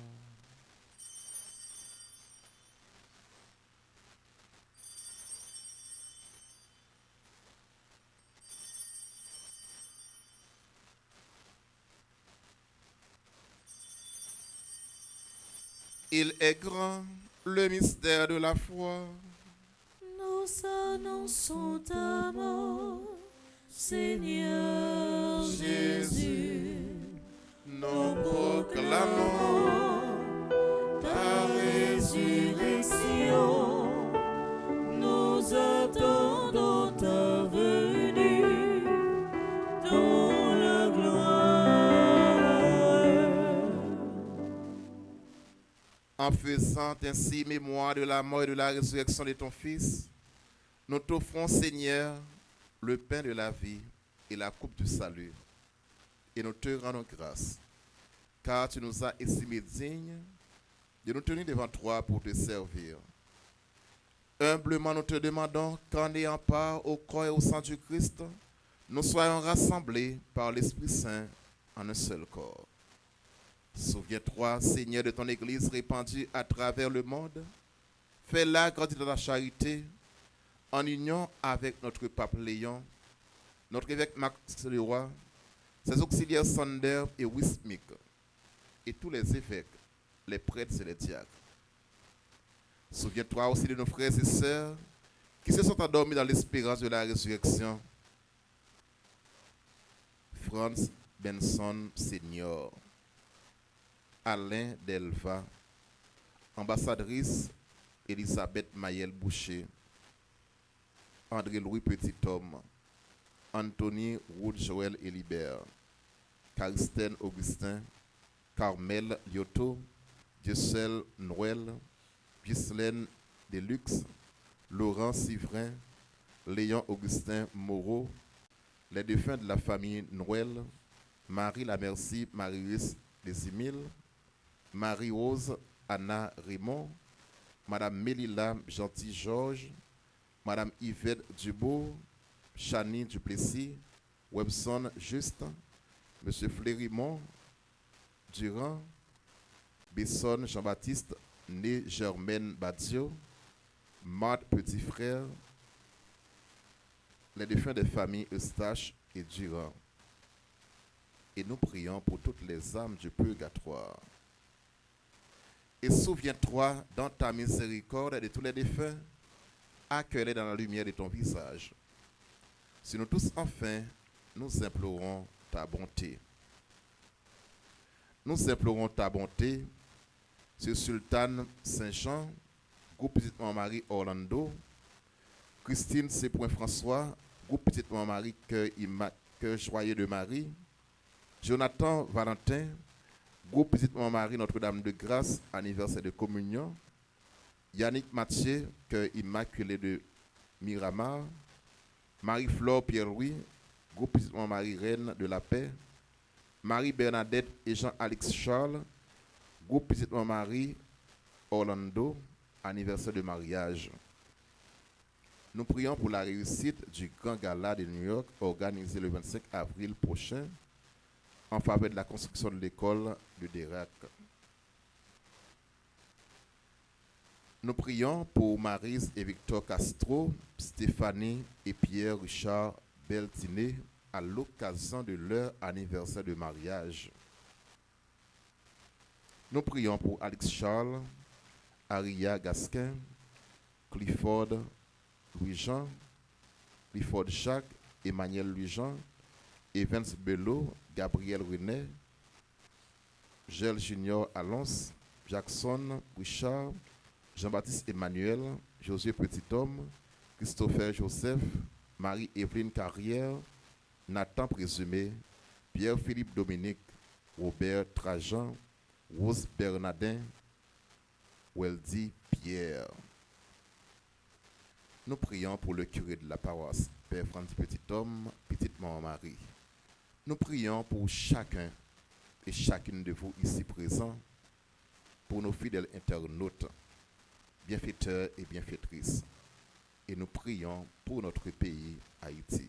Speaker 3: Il est grand, le mystère de la foi.
Speaker 4: Nous annonçons ta mort, Seigneur Jésus.
Speaker 3: Nous proclamons
Speaker 4: ta résurrection. Nous attendons ta venue dans la gloire.
Speaker 3: En faisant ainsi mémoire de la mort et de la résurrection de ton Fils, nous t'offrons, Seigneur, le pain de la vie et la coupe du salut. Et nous te rendons grâce, car tu nous as estimés dignes de nous tenir devant toi pour te servir. Humblement, nous te demandons qu'en ayant part au corps et au sang du Christ, nous soyons rassemblés par l'Esprit Saint en un seul corps. Souviens-toi, Seigneur, de ton Église répandue à travers le monde. Fais-la grandir dans la charité, en union avec notre pape Léon, notre évêque Max Leroy, ses auxiliaires Sander et Wismik, et tous les évêques, les prêtres et les diacres. Souviens-toi aussi de nos frères et sœurs qui se sont endormis dans l'espérance de la résurrection. Franz Benson Senior, Alain Delva, ambassadrice Elisabeth Mayel Boucher, André-Louis Petit-Homme, Anthony Roud Joël Elibert, Carsten Augustin, Carmel Lyoto, Gisèle Noël, Ghislaine Deluxe, Laurent Sivrin, Léon Augustin Moreau, les défunts de la famille Noël, Marie Lamercie, Marius Desimille, Marie-Rose Anna Raymond, Madame Mélila Gentil-Georges, Madame Yvette Dubourg, Chani Duplessis, Webson Juste, Monsieur Flérimont Durand, Besson Jean-Baptiste, né Germaine Badio, Marthe Petit Frère, les défunts des familles Eustache et Durand. Et nous prions pour toutes les âmes du purgatoire. Et souviens-toi dans ta miséricorde de tous les défunts, accueille-les dans la lumière de ton visage. Si nous tous enfin, nous implorons ta bonté. Nous implorons ta bonté sur Sultan Saint-Jean, groupe Petite Marie Orlando, Christine C. François, groupe Petite Marie Cœur Joyeux de Marie, Jonathan Valentin, groupe Petite Marie Notre-Dame de Grâce, anniversaire de communion, Yannick Mathieu, Cœur Immaculé de Miramar, Marie-Flore Pierre-Louis, groupe Petite Marie Reine de la Paix, Marie-Bernadette et Jean-Alix Charles, groupe Petite Marie Orlando, anniversaire de mariage. Nous prions pour la réussite du grand gala de New York organisé le 25 avril prochain en faveur de la construction de l'école de Dérac. Nous prions pour Maryse et Victor Castro, Stéphanie et Pierre Richard Beltiné à l'occasion de leur anniversaire de mariage. Nous prions pour Alex Charles, Aria Gasquin, Clifford Louis-Jean, Clifford Jacques, Emmanuel Louis-Jean, Evans Bello, Gabriel René, Gel Junior Alonce, Jackson Richard, Jean-Baptiste Emmanuel, Josué Petit-Homme, Christopher Joseph, Marie-Évelyne Carrière, Nathan Présumé, Pierre-Philippe Dominique, Robert Trajan, Rose Bernardin, Weldy Pierre. Nous prions pour le curé de la paroisse, Père Francis Petit-Homme, Petite Maman Marie. Nous prions pour chacun et chacune de vous ici présents, pour nos fidèles internautes, bienfaiteurs et bienfaitrices. Et nous prions pour notre pays, Haïti.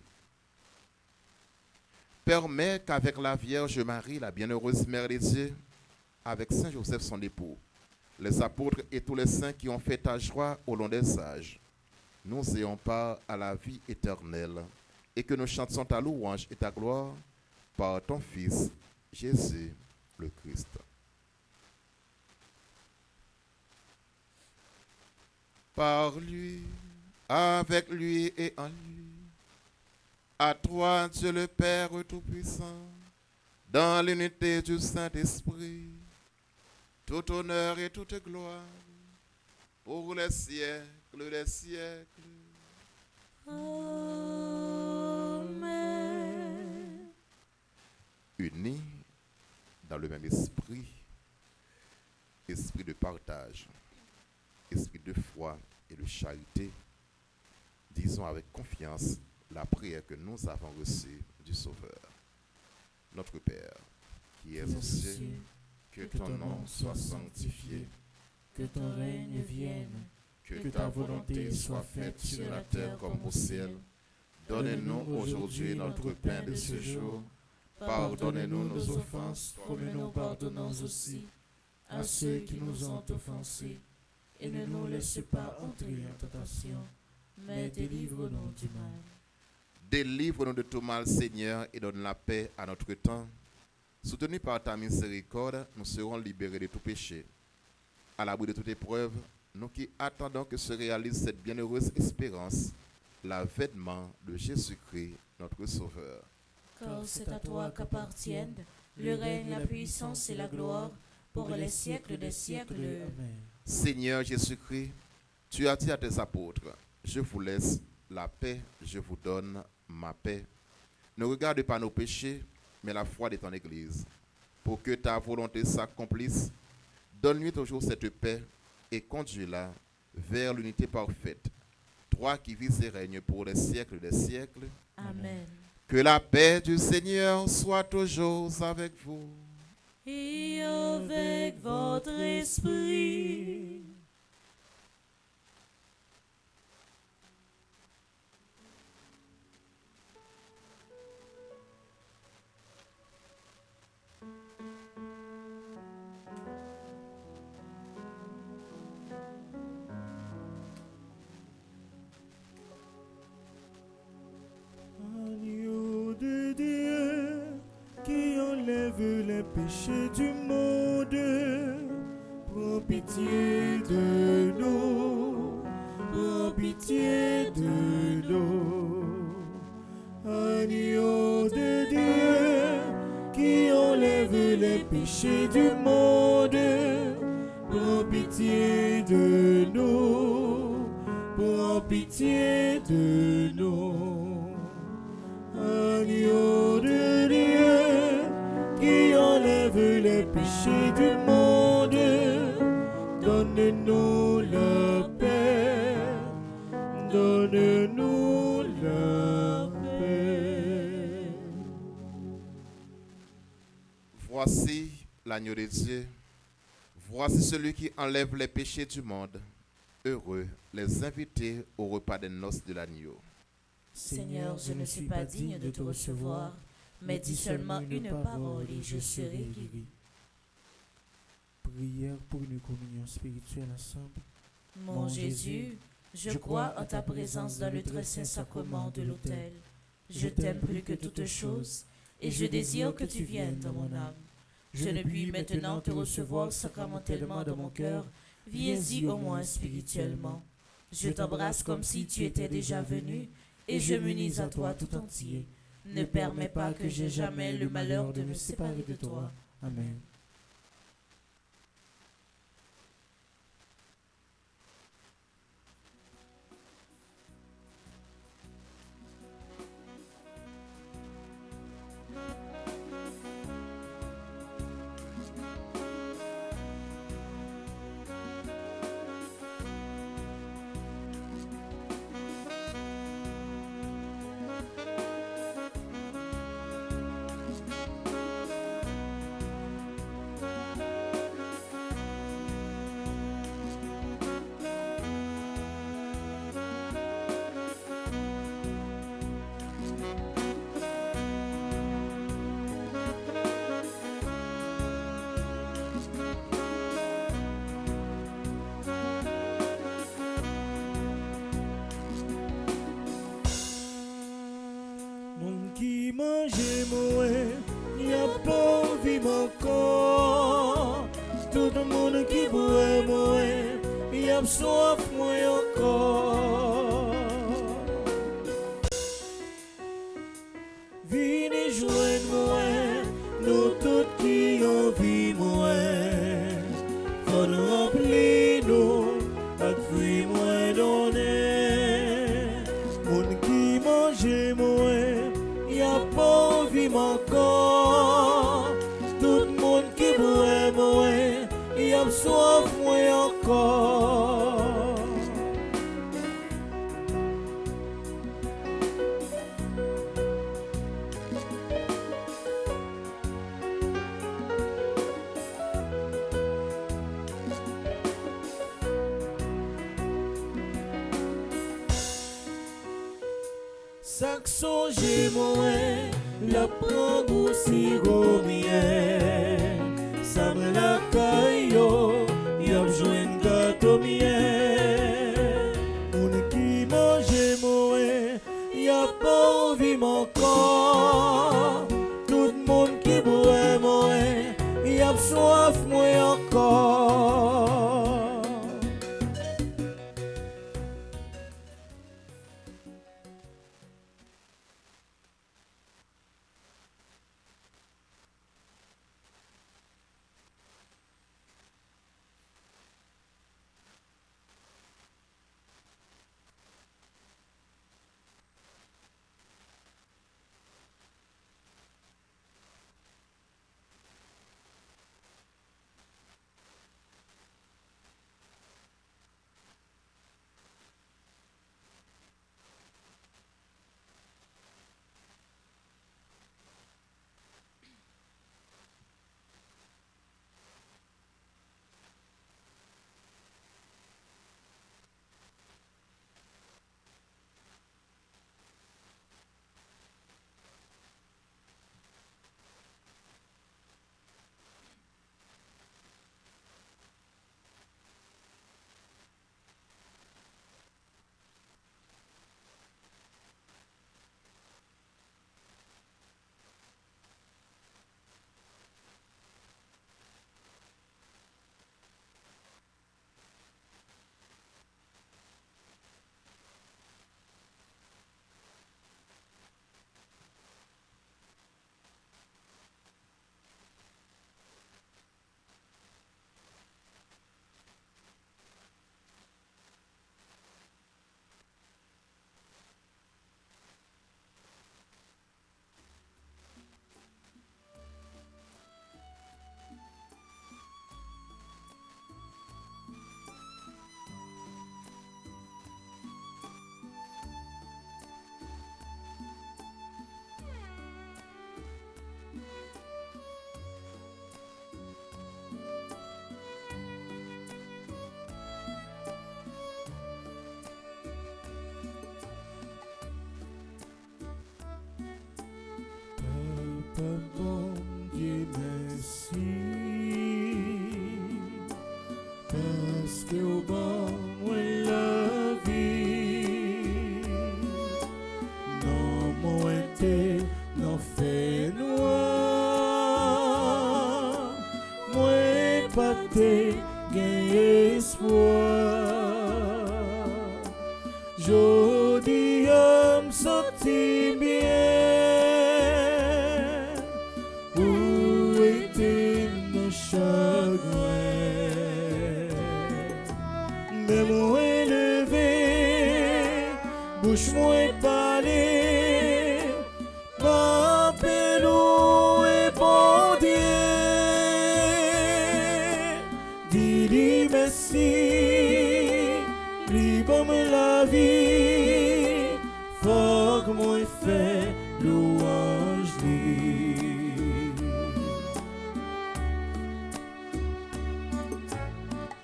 Speaker 3: Permets qu'avec la Vierge Marie, la bienheureuse Mère de Dieu, avec Saint Joseph son époux, les apôtres et tous les saints qui ont fait ta joie au long des âges, nous ayons part à la vie éternelle et que nous chantions ta louange et ta gloire par ton Fils, Jésus le Christ. Par lui, avec lui et en lui, à toi Dieu le Père Tout-Puissant, dans l'unité du Saint-Esprit, tout honneur et toute gloire, pour les siècles des siècles.
Speaker 5: Amen.
Speaker 3: Unis dans le même esprit, esprit de partage, esprit de foi et de charité, disons avec confiance la prière que nous avons reçue du Sauveur. Notre Père, qui es aux cieux, que ton nom soit sanctifié,
Speaker 4: que ton règne vienne,
Speaker 3: que ta volonté soit faite sur la terre comme au ciel. Donne-nous aujourd'hui notre pain de ce jour. Pardonnez-nous nos offenses,
Speaker 4: comme nous pardonnons aussi à ceux qui nous ont offensés. Et ne nous laisse pas entrer en tentation, mais délivre-nous du mal.
Speaker 3: Délivre-nous de tout mal, Seigneur, et donne la paix à notre temps. Soutenus par ta miséricorde, nous serons libérés de tout péché. À l'abri de toute épreuve, nous qui attendons que se réalise cette bienheureuse espérance, l'avènement de Jésus-Christ, notre Sauveur.
Speaker 5: Car c'est à toi qu'appartiennent le règne, la puissance et la gloire pour les siècles des siècles.
Speaker 4: Amen.
Speaker 3: Seigneur Jésus-Christ, tu as dit à tes apôtres, je vous laisse la paix, je vous donne ma paix. Ne regarde pas nos péchés, mais la foi de ton Église. Pour que ta volonté s'accomplisse, donne-lui toujours cette paix et conduis-la vers l'unité parfaite. Toi qui vis et règnes pour les siècles des siècles.
Speaker 6: Amen.
Speaker 3: Que la paix du Seigneur soit toujours avec vous.
Speaker 4: Et avec votre esprit. Agneau de Dieu qui enlève les péchés du monde, prends pitié de nous, prends pitié de nous. Agneau de Dieu qui enlève les péchés du monde, prends pitié de nous, prends pitié de nous. Agneau de Dieu qui enlève les péchés du monde, donne-nous la paix, donne-nous la paix.
Speaker 3: Voici l'agneau de Dieu. Voici celui qui enlève les péchés du monde. Heureux les invités au repas des noces de l'agneau.
Speaker 4: Seigneur, je ne suis pas digne de te recevoir, mais dis seulement une parole et je serai guéri. Prière pour une communion spirituelle ensemble.
Speaker 6: Mon Jésus, je crois en ta présence dans le très saint sacrement de l'autel. Je t'aime plus que toute chose et je désire que tu viennes dans mon âme. Je ne puis maintenant te recevoir sacramentellement dans mon cœur. Viens-y au moins spirituellement. Je t'embrasse comme si tu étais déjà venu et je m'unis à toi tout entier. Ne permets pas que j'aie jamais le malheur de me séparer de toi.
Speaker 4: Amen. Mon qui mange moi, y a pas envie mon corps. Tout le monde qui boit moi, y a soif moi encore. Venez joindre moi, nous tous qui envie moi. Faut nous remplir nous, à fruit moi donner. Mon qui mange moi, y a pas envie encore. Tout le monde qui boit moi, y a soif moi encore. Sak songe moi, la prend goût sirop miel. Ça me la caillou, y a besoin de gâteau miel. On qui mange moi, y a pas envie mon corps. Tout le monde qui boit moi, y a soif moi encore. pas te gagner espoir. Jodi am senti bien, où était nos chagrins. Mais moi levé, bouche moi parler, m'appelle et bon Dieu. Dis-lui merci, libre la vie, faut que moi fait louange lui.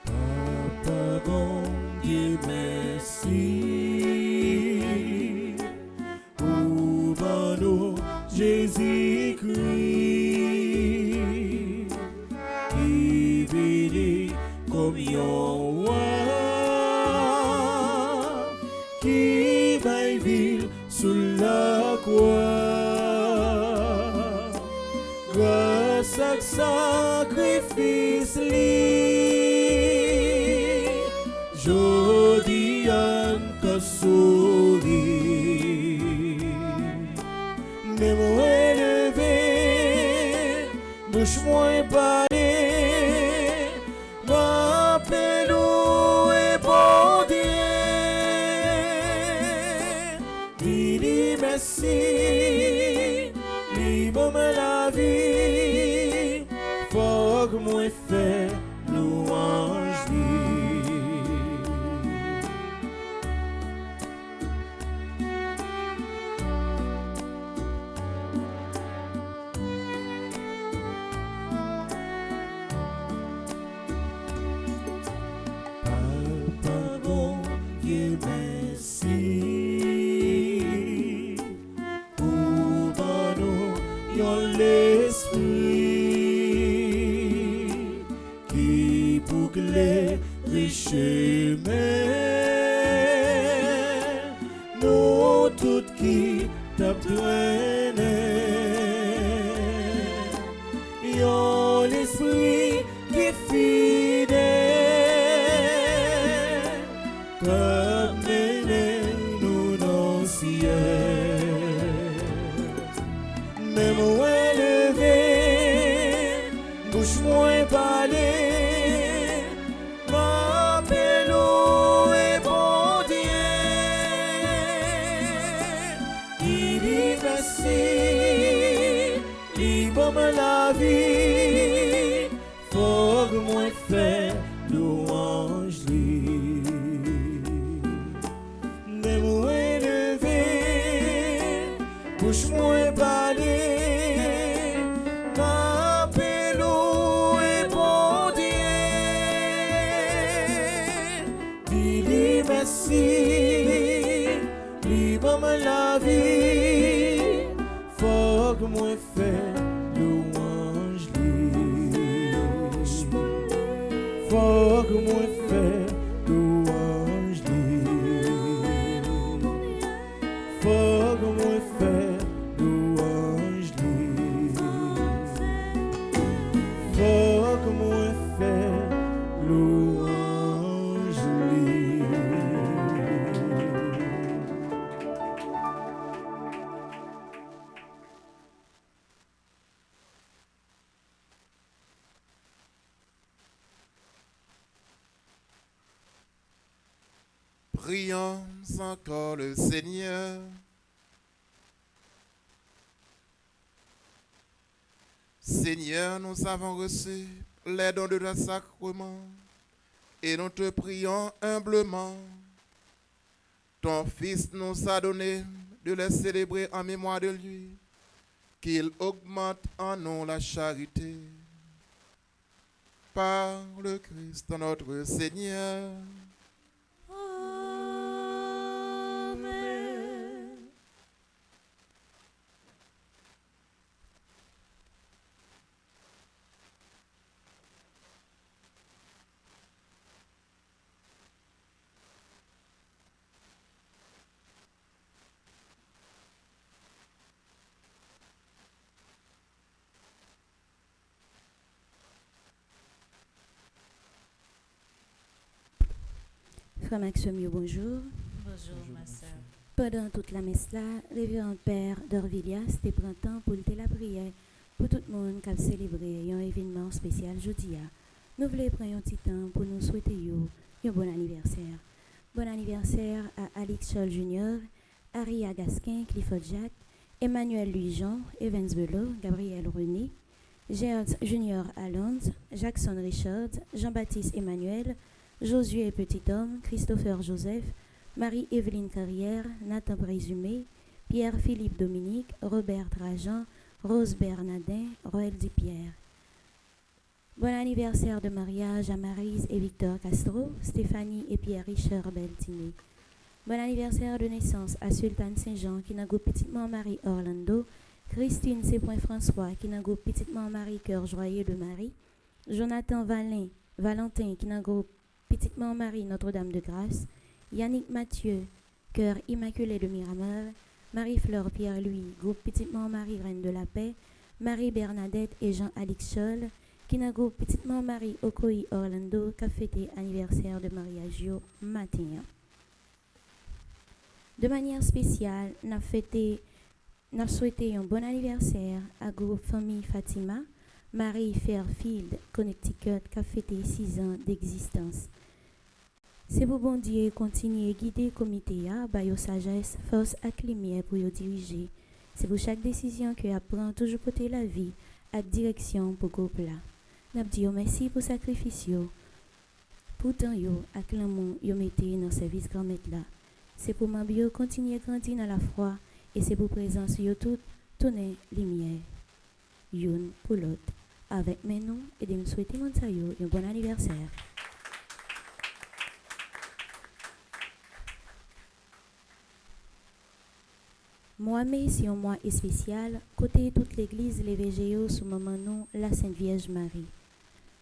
Speaker 4: Papa bon Dieu merci, pour nous Jésus-Christ, qui vit comme un roi, qui va vivre sous la croix. Grâce à sacrifice li, jodi an ka souri. Mais moi levé, bouche moi parler, m'appelle et bon Dieu. Dis-lui merci, libre la vie, faut que moi fait louange lui. Papa bon Dieu merci, pour nous yon l'esprit, qui boucle les chemins, nous toutes qui t'apprennent, yon l'esprit qui est fidèle, comme nous dans le ciel. Même moi levé, bouche moi parler, m'appelle et bon Dieu. Dis-lui merci, libre la vie, faut que moi fait louange lui. Mais moi levé, bouche moi parler, m'appelle et bon Dieu. Dis-lui merci, libre la vie, faut que moi fait louange lui. Faut que moi fait louange lui. Faut que moi fait louange lui. Faut que moi fait louange lui.
Speaker 3: Prions encore le Seigneur. Seigneur, nous avons reçu les dons de ton sacrement et nous te prions humblement. Ton Fils nous a donné de les célébrer en mémoire de lui, qu'il augmente en nous la charité. Par le Christ notre Seigneur.
Speaker 1: Frère Maxime, bonjour.
Speaker 10: Bonjour, ma sœur.
Speaker 1: Pendant toute la messe là, révérend Père d'Orvillas te prend temps pour te la prière pour tout le monde qui a célébré un événement spécial jeudi. Nous voulons prendre un petit temps pour nous souhaiter un bon anniversaire. Bon anniversaire à Alix Scholl Jr., Aria Gasquin, Clifford Jacques, Emmanuel Louis-Jean, Evans Belot, Gabriel René, Gerald Junior Alonso, Jackson Richard, Jean-Baptiste Emmanuel, Josué Petit-Homme, Christopher Joseph, Marie-Évelyne Carrière, Nathan Présumé, Pierre-Philippe Dominique, Robert Trajan, Rose Bernardin, Roël Dipierre. Bon anniversaire de mariage à Maryse et Victor Castro, Stéphanie et Pierre-Richard Beltiné. Bon anniversaire de naissance à Sultan Saint-Jean qui n'a Petitement Marie Orlando, Christine C. François qui n'a Petitement Marie Cœur Joyeux de Marie, Jonathan Valentin qui n'a Petitement Marie Notre-Dame de Grâce, Yannick Mathieu, Cœur Immaculé de Miramar, Marie-Fleur Pierre-Louis, Groupe Petitement Marie Reine de la Paix, Marie-Bernadette et Jean-Alix Scholl, qui n'a Petitement Marie Okoyi Orlando, qui a fêté anniversaire de mariage matin. De manière spéciale, n'a souhaité un bon anniversaire à Groupe Famille Fatima, Marie Fairfield, Connecticut, qui a fêté 6 ans d'existence. C'est pour bon Dieu continuer à guider le comité, bailler sagesse, force et lumière pour le diriger. C'est pour chaque décision que apprend toujours porter la vie à direction pour le groupe là. Nous disons merci pour le sacrifice, pourtant yo ak l'amour yo mettez dans le service grand maître là. C'est pour m'abio continuer à grandir dans la foi et c'est pour présence yo tout tourner lumière. Youn pour l'autre. Avec mes noms et de me souhaiter mon sayo un bon anniversaire. Moi-même, c'est un mois spécial, côté toute l'église, les végéaux sous mon nom, la Sainte Vierge Marie.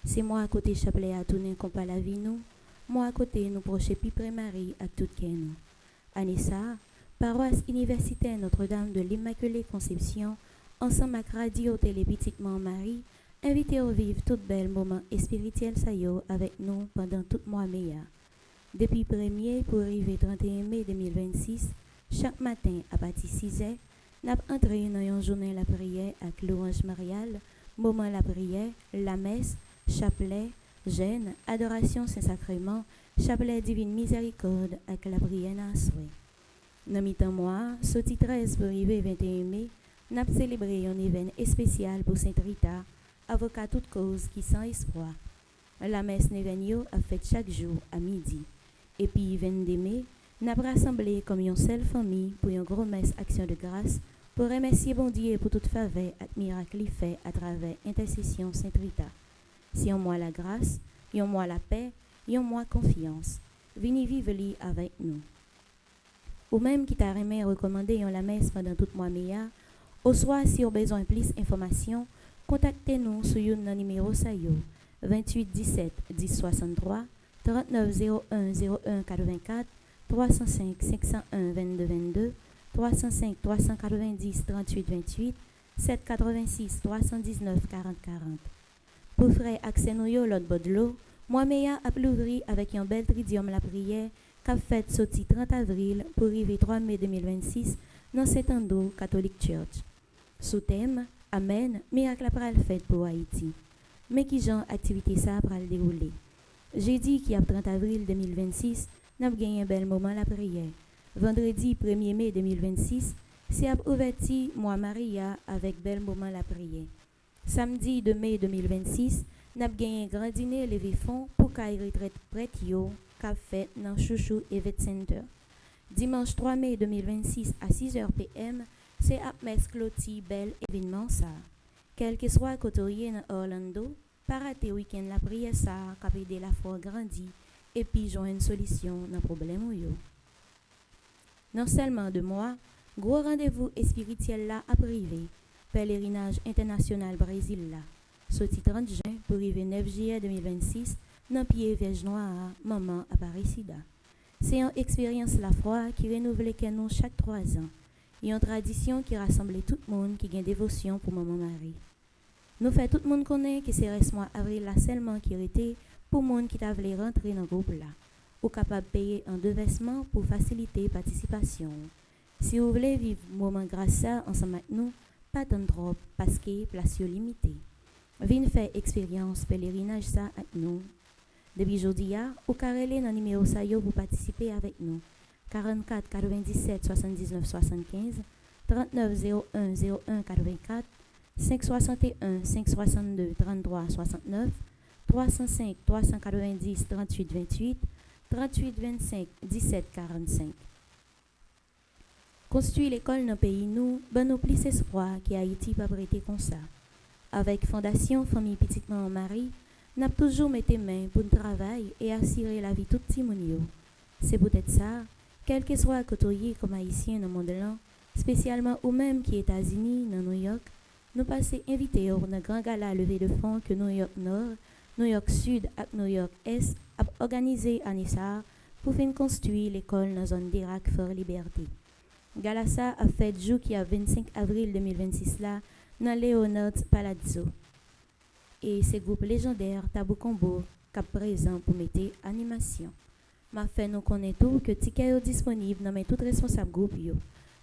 Speaker 1: C'est moi à côté chapelet à tourner compas la vie nous, moi à côté nous proches Pipré Marie à tout nous. Anessa, paroisse universitaire Notre-Dame de l'Immaculée Conception, ensemble avec Radio Télé Petitement Marie, invité à vivre tout bel moment spirituel sayo avec nous pendant tout mois meilleur. Depuis 1er pour arriver 31 mai 2026, chaque matin, à partir de 6 h, nous entré dans une journée la prière avec l'orange mariale, moment la prière, la messe, chapelet, jeûne, adoration Saint-Sacrement, chapelet divine miséricorde avec la prière à souhait. Dans mi-temps mois, sorti 13 pour arriver 21 mai, nous avons célébré un événement spécial pour Sainte Rita, avocat toute cause qui sans espoir. La messe Névenio a fait chaque jour à midi. Et puis 22 mai, nous avons rassemblé comme une seule famille pour une grosse messe action de grâce pour remercier bon Dieu pour toute faveur et miracle qu'il fait à travers intercession Sainte Rita. Si on moi la grâce, on moi la paix, on moi confiance. Venez vivre avec nous. Ou même qui t'a recommandé la messe pendant tout mois meilleur, au soir si vous avez besoin de plus d'informations, contactez-nous sur le numéro SAYO 28 17 10 63 39 01 01 84 305 501 22 22 305 390 38 28 786 319 40 40. Pour frère accès nous l'autre bord de l'eau, moi meilleur a l'ouvrir avec un bel tridium la prière qu'a fait sorti 30 avril pour arriver 3 mai 2026 dans cet endo Catholic Church. Sous thème Amen, miracle après le fait pour Haïti. Mais qui genre activité ça pour le dérouler? Jeudi qui a 30 avril 2026, nous avons gagné un bel moment la prière. Vendredi 1er mai 2026, c'est à ouverti moi Maria avec bel moment la prière. Samedi 2 mai 2026, nous avons gagné un grand dîner levé fond pour qu'aille retraite prête yo qu'a fait dans Chouchou Event Center. Dimanche 3 mai 2026 à 6h p.m., c'est à messe clôti bel événement ça. Quel que soit côté dans Orlando, pas rater week-end la prière ça, qu'a aidé la foi grandi et puis joindre une solution dans problème yo. Non seulement de moi, gros rendez-vous spirituel là à privé, pèlerinage international Brésil là, sorti 30 juin pour arriver 9 juillet 2026 dans pied Vierge Noire, maman Aparecida. C'est une expérience la foi qui renouvelle nous chaque 3 ans. Et une tradition qui rassemble tout le monde qui a une dévotion pour maman Marie. Nous fait tout le monde connaître que c'est reste mois avril là seulement qui était pour le monde qui t'a voulu rentrer dans le groupe là. ou capable de payer en 2 versements pour faciliter participation. Si vous voulez vivre moment grâce ça ensemble avec nous, pas attendre trop parce que place est limitée. Venez faire expérience pèlerinage ça avec nous. Depuis aujourd'hui, ou carrelé dans le numéro ça pour participer avec nous. 44 97 79 75 39 01 01 84 561 562 33 69 305 390 38 28 38 25 17 45. Construire l'école dans le pays nous, ben nous plus espoir qui Haïti pas prêter comme ça. Avec Fondation Famille Petite Maman Marie, n'a toujours mis main pour le travail et assurer la vie tout petit monde. C'est peut-être ça, quel que soit côtoyé comme haïtien dans le monde là, spécialement ou même qui est États-Unis dans New York, nous passons invités au grand gala levée de fonds que New York Nord, New York Sud et New York Est a organisé à Nissar pour faire construire l'école dans la zone d'Irak Fort Liberté. Galassa a fait jour qui a 25 avril 2026 là dans Leonard Palazzo. Et ce groupe légendaire Tabou Combo cap présent pour mettre animation. M'a fait nous connaître tout que ticket est disponible dans tout responsable groupe yo.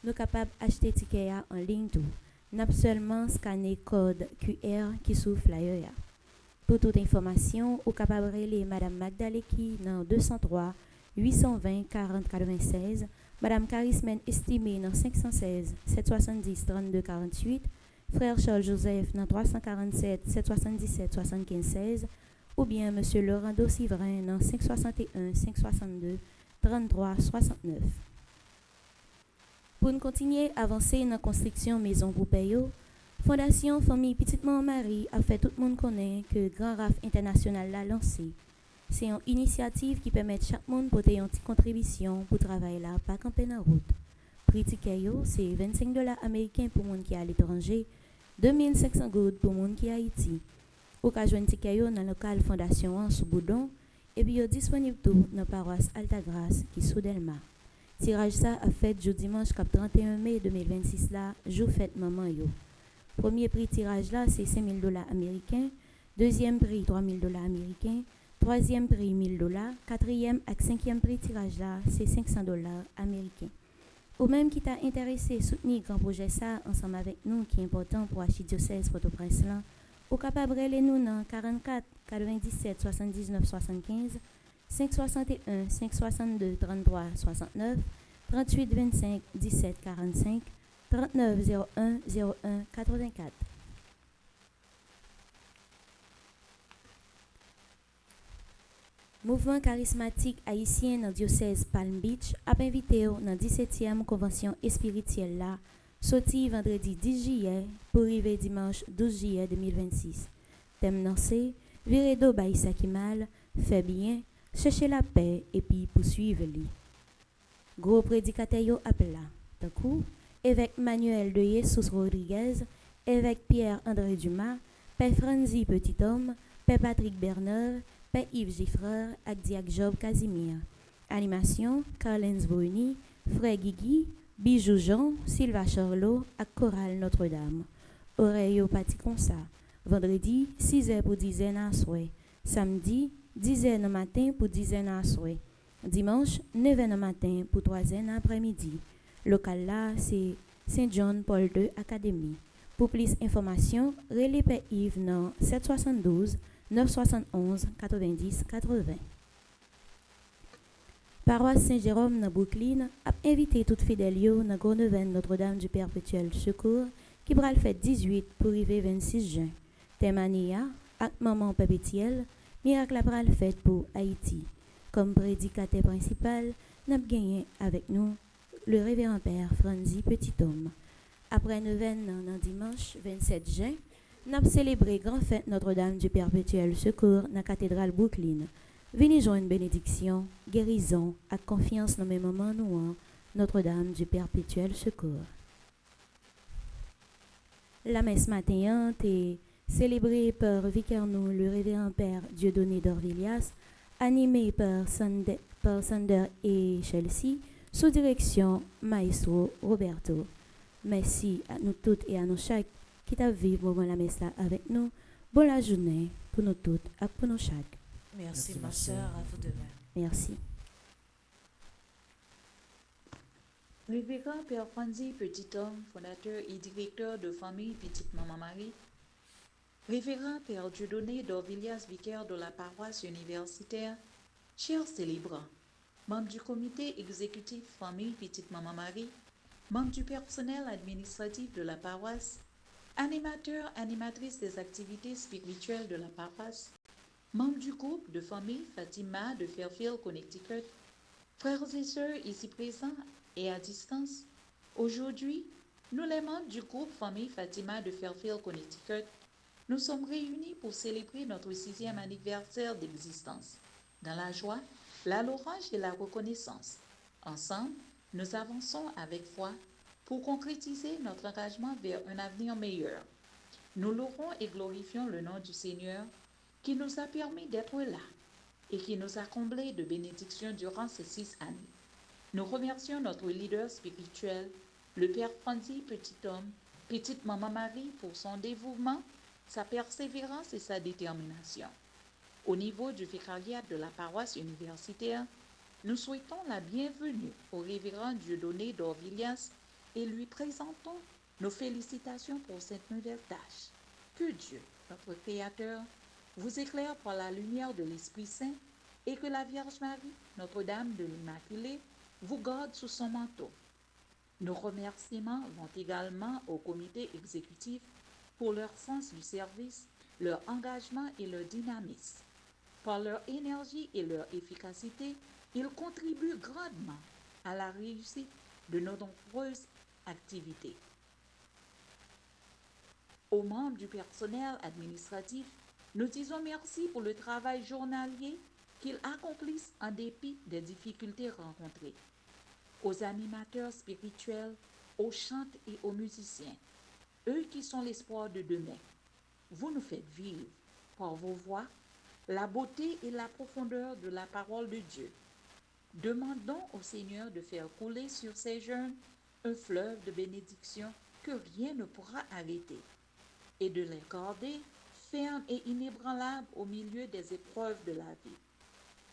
Speaker 1: Nous capable acheter ticket en ligne tout. N'a seulement scanner code QR qui sous flyer. Pour toute information, ou capable relais Madame Magdaleki dans 203 820 40 96, Madame Carismen estimée dans 516 770 32 48, Frère Charles Joseph dans 347 777 75 16, ou bien Monsieur Laurent Dossivrin dans 561 562 33 69. Pour nous continuer à avancer dans la construction maison pour payo, Fondation Famille Petite Maman Marie a fait tout le monde connaître que Grand RAF International l'a lancé. C'est une initiative qui permet à chaque monde de porter une petite contribution pour travailler là, pas camper dans la route. Prix ticket, c'est $25 américains pour les gens qui sont à l'étranger, 2500 gouttes pour les gens qui sont à Haïti. Ou qu'à joindre ticket dans le local Fondation sous Boudon, et puis disponible tout dans la paroisse Altagrace qui est sous Delma. Tirage ça a fait jeudi dimanche 31 mai 2026 là, jour fête maman yo. Premier prix tirage là c'est $5,000 américains, deuxième prix $3,000 américains, troisième prix $1,000, quatrième et cinquième prix tirage là c'est $500 américains. Ou même qui t'a intéressé à soutenir grand projet ça ensemble avec nous qui est important pour Archidiocèse Port-au-Prince là, ou capable de nous dans 44 97 79 75 561 562 33 69 38 25 17 45 39 01 01 84. Mouvement charismatique haïtien dans diocèse Palm Beach a invité dans la 17e convention spirituelle là, sorti vendredi 10 juillet pour arriver dimanche 12 juillet 2026. Thème lancé, virer d'eau baïsa qui mal, fait bien, chercher la paix et puis poursuivre lui. Gros prédicateur yo appela. D'un coup, évêque Manuel de Jesus Rodriguez, évêque Pierre-André Dumas, Père Franzi Petit Homme, Père Patrick Bernard, Père Yves Giffreur et Diac Job Casimir. Animation, Carlens Bruni, Frère Guigui, Bijou Jean, Sylva Charlot et Chorale Notre-Dame. Oreille au pati comme ça. Vendredi, 6h pour 10h à soir. Samedi, 10h le matin pour 10h à soir. Dimanche, 9h le matin pour 3h après-midi. Local là, c'est Saint-John Paul II Academy. Pour plus d'informations, relais Père Yves dans 772 971 90 80. Paroisse Saint-Jérôme dans Brooklyn a invité toute fidèle dans la grande neuvaine Notre-Dame du Perpétuel Secours qui va le faire 18 pour arriver 26 juin. Thèmania, avec Maman Perpétuel, miracle à le fait pour Haïti. Comme prédicateur principal, nous avons gagné avec nous le révérend Père Franzi Petit Homme. Après neuvaine dans dimanche 27 juin, nous avons célébré grand fête Notre-Dame du Perpétuel Secours dans la cathédrale Brooklyn. Venez joindre bénédiction, guérison et confiance dans mes moments nous Notre-Dame du Perpétuel Secours. La messe matin est célébrée par vicaire nous le révérend Père Dieudonné d'Orvillias, animé par Sander et Chelsea, sous direction Maestro Roberto. Merci à nous toutes et à nous chaque qui t'a vécu moment la messe là avec nous. Bonne la journée pour nous toutes et pour nous chaque.
Speaker 10: Merci ma soeur, à vous demain.
Speaker 1: Merci.
Speaker 10: Révérend Père Franzi Petit Homme, fondateur et directeur de famille Petite Maman Marie, Révérend Père Dieudonné d'Orvillias, vicaire de la paroisse universitaire, chers célébrants, membres du comité exécutif famille Petite Maman Marie, membres du personnel administratif de la paroisse, animateurs, animatrices des activités spirituelles de la paroisse, membres du groupe de famille Fatima de Fairfield, Connecticut, frères et sœurs ici présents et à distance, aujourd'hui, nous les membres du groupe famille Fatima de Fairfield, Connecticut, nous sommes réunis pour célébrer notre 6e anniversaire d'existence, dans la joie, la louange et la reconnaissance. Ensemble, nous avançons avec foi pour concrétiser notre engagement vers un avenir meilleur. Nous louons et glorifions le nom du Seigneur qui nous a permis d'être là et qui nous a comblés de bénédictions durant ces 6 années. Nous remercions notre leader spirituel, le Père Franzi Petit Homme, Petite Maman Marie, pour son dévouement, sa persévérance et sa détermination. Au niveau du vicariat de la paroisse universitaire, nous souhaitons la bienvenue au révérend Dieudonné d'Orvillias et lui présentons nos félicitations pour cette nouvelle tâche. Que Dieu, notre Créateur, vous éclaire par la lumière de l'Esprit Saint et que la Vierge Marie, Notre-Dame de l'Immaculée, vous garde sous son manteau. Nos remerciements vont également au comité exécutif pour leur sens du service, leur engagement et leur dynamisme. Par leur énergie et leur efficacité, ils contribuent grandement à la réussite de nos nombreuses activités. Aux membres du personnel administratif, nous disons merci pour le travail journalier qu'ils accomplissent en dépit des difficultés rencontrées. Aux animateurs spirituels, aux chantes et aux musiciens, eux qui sont l'espoir de demain, vous nous faites vivre par vos voix la beauté et la profondeur de la parole de Dieu. Demandons au Seigneur de faire couler sur ces jeunes un fleuve de bénédiction que rien ne pourra arrêter et de les garder fermes et inébranlables au milieu des épreuves de la vie.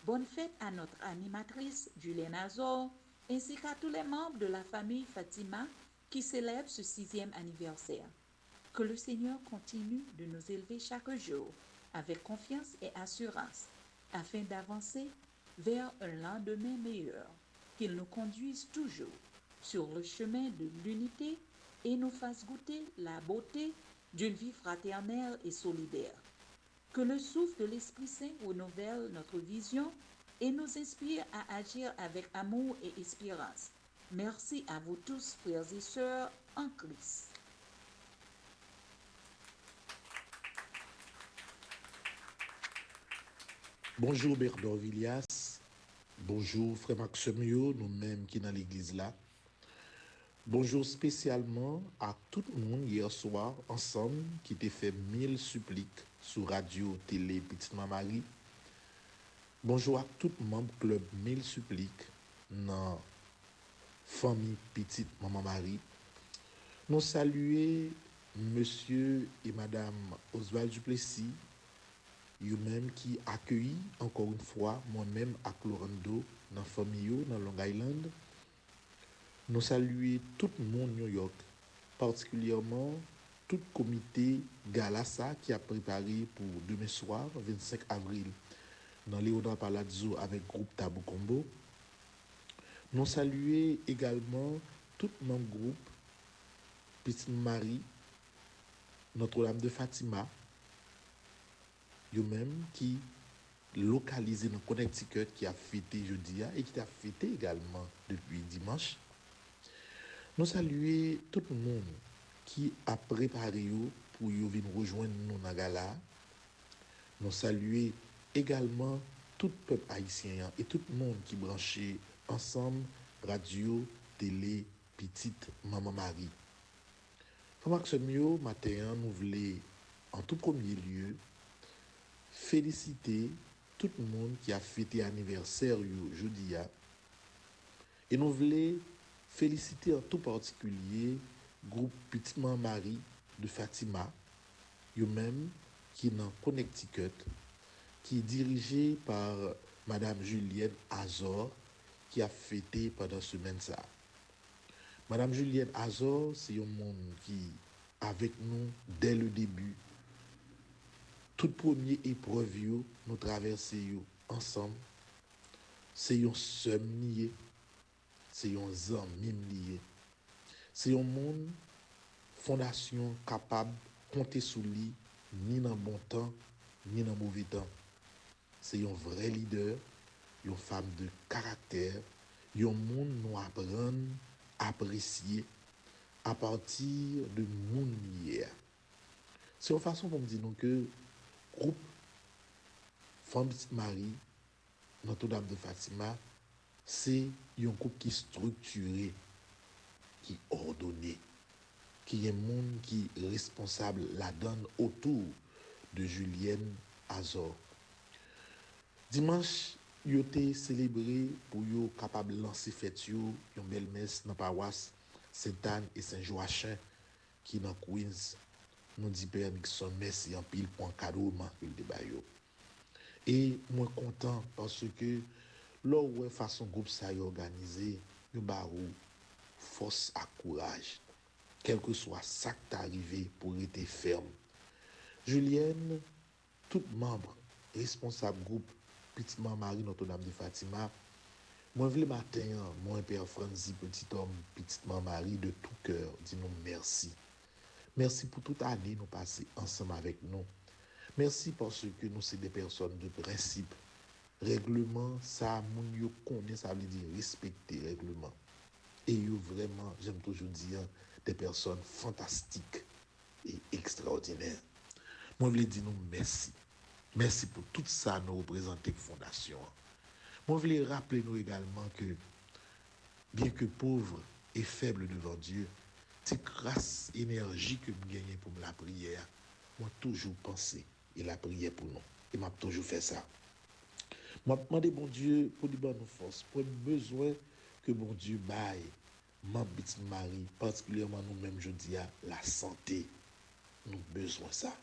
Speaker 10: Bonne fête à notre animatrice Julienne Azor ainsi qu'à tous les membres de la famille Fatima qui célèbrent ce 6e anniversaire. Que le Seigneur continue de nous élever chaque jour avec confiance et assurance afin d'avancer vers un lendemain meilleur. Qu'il nous conduise toujours sur le chemin de l'unité et nous fasse goûter la beauté d'une vie fraternelle et solidaire. Que le souffle de l'Esprit Saint renouvelle notre vision et nous inspire à agir avec amour et espérance. Merci à vous tous, frères et sœurs, en Christ.
Speaker 2: Bonjour Bernard Villias, bonjour Frère Maximio, nous-mêmes qui dans l'église là. Bonjour spécialement à tout le monde hier soir ensemble qui t'a fait 1000 suppliques sur radio, télé, Petite Maman Marie. Bonjour à tout membre club 1000 suppliques dans famille Petite Maman Marie. Nous saluons monsieur et madame Oswald Duplessis, eux-mêmes qui accueilli encore une fois moi-même à Clorando dans famille dans Long Island. Nous saluons tout le monde New York, particulièrement tout le comité Galassa qui a préparé pour demain soir, 25 avril, dans Léonard Palazzo avec groupe Tabou Combo. Nous saluons également tout le membre groupe Petite Marie, Notre-Dame de Fatima, eux-mêmes qui localisé dans Connecticut, qui a fêté jeudi et qui a fêté également depuis dimanche. Nous saluons tout le monde qui a préparé pour venir rejoindre nous dans la gala. Nous saluons également tout le peuple haïtien et tout le monde qui branché ensemble radio, télé, Petite Maman Marie. Pour Maximio, matin, nous voulons en tout premier lieu féliciter tout le monde qui a fêté anniversaire jeudi. Et nous voulons féliciter en tout particulier groupe Petite Maman Marie de Fatima, eux-mêmes qui est dans Connecticut, qui est dirigé par Madame Julienne Azor, qui a fêté pendant semaine ça. Madame Juliette Azor, c'est un monde qui, avec nous, dès le début, toute première épreuve, nous traversons ensemble. C'est un seul lié, c'est un ami lié. C'est un monde, fondation capable de compter sur lui, ni dans bon temps, ni dans mauvais temps. C'est un vrai leader, une femme de caractère, un monde nous apprendre à apprécier à partir de mon hier. C'est une façon pour me dire que le groupe Femme Petite Marie, Notre-Dame de Fatima, c'est un groupe qui est structuré, qui est ordonné, qui est un monde qui est responsable la donne autour de Julienne Azor. Dimanche, yo été célébré pour yo capable lancer fête yo une belle messe dans paroisse Sainte-Anne et Saint-Joachim qui dans Queens. Nous dit Père Nixon merci en pile pour un cadeau que le débat yo. Et moi content parce que là où façon groupe ça y organisé, yo ba force à courage. Quel que soit ça qui est arrivé pour rester ferme. Julienne, tout membre responsable groupe Petite Marie Notre-Dame de Fatima, moi le matin, moi Père Franzi, petit homme, Petite Marie de tout cœur, dis nous merci. Merci pour toute année nous passer ensemble avec nous. Merci parce que nous sommes des personnes de principe. Règlement, ça, moun yo connaît, ça veut dire respecter règlement. Et yo vraiment, j'aime toujours dire, des personnes fantastiques et extraordinaires. Moi, je veux dire nous merci. Merci pour tout ça nous représenter Fondation. Moi, je veux rappeler nous également que, bien que pauvre et faible devant Dieu, c'est grâce énergie que nous gagnons pour la prière. Moi, toujours pensé et la prière pour nous. Et m'a toujours fait ça. Moi, demandé bon Dieu pour lui donner force, pour le besoin que bon Dieu baille, ma petite Marie, particulièrement nous-mêmes, je dis à la santé. Nous besoin ça.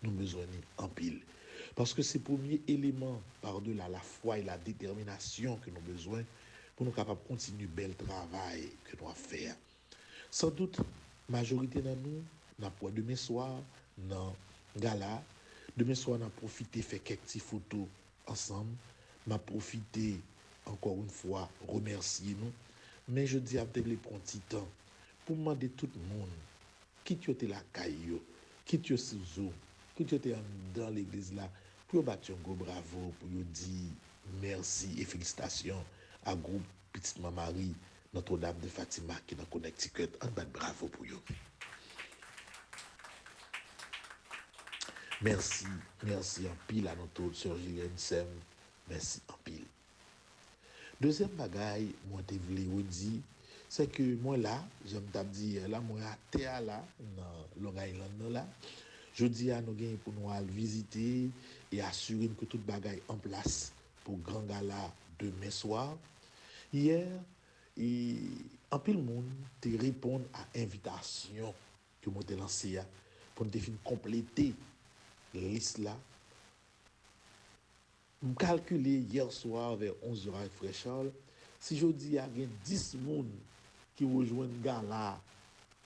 Speaker 2: Nous besoin en pile. Parce que c'est le premier élément par-delà la foi et la détermination que nous avons besoin pour nous capables de continuer le bel travail que nous avons faire. Sans doute, la majorité de nous, n'a pas demain soir, dans gala, demain soir, on a profité faire quelques petites photos ensemble, m'a profité encore une fois remercier nous, mais je dis à peut-être les prendre petit temps pour demander tout le monde qui tu la caillou, qui tu sous qui tu dans l'église là, pour battre un gros bravo, pour dire merci et félicitations à groupe Petite Marie Notre-Dame de Fatima qui est dans Connecticut. Un bat bravo pour eux. Merci en pile à notre sœur Julienne Sem. Merci en pile. Deuxième bagaille, moi te voulais dire, c'est que moi là, j'aime t'ap dire là, moi à terre là, dans Long Island là, je dis à nous gagner pour nous aller visiter et assurer que toute bagaille en place pour grand gala demain soir. Hier, et en pile monde te répondre à invitation que moi te lancé pour nous compléter liste là. Je calculé hier soir vers 11h avec Frère Charles, si je dis il y a 10 personnes qui rejoignent le gala,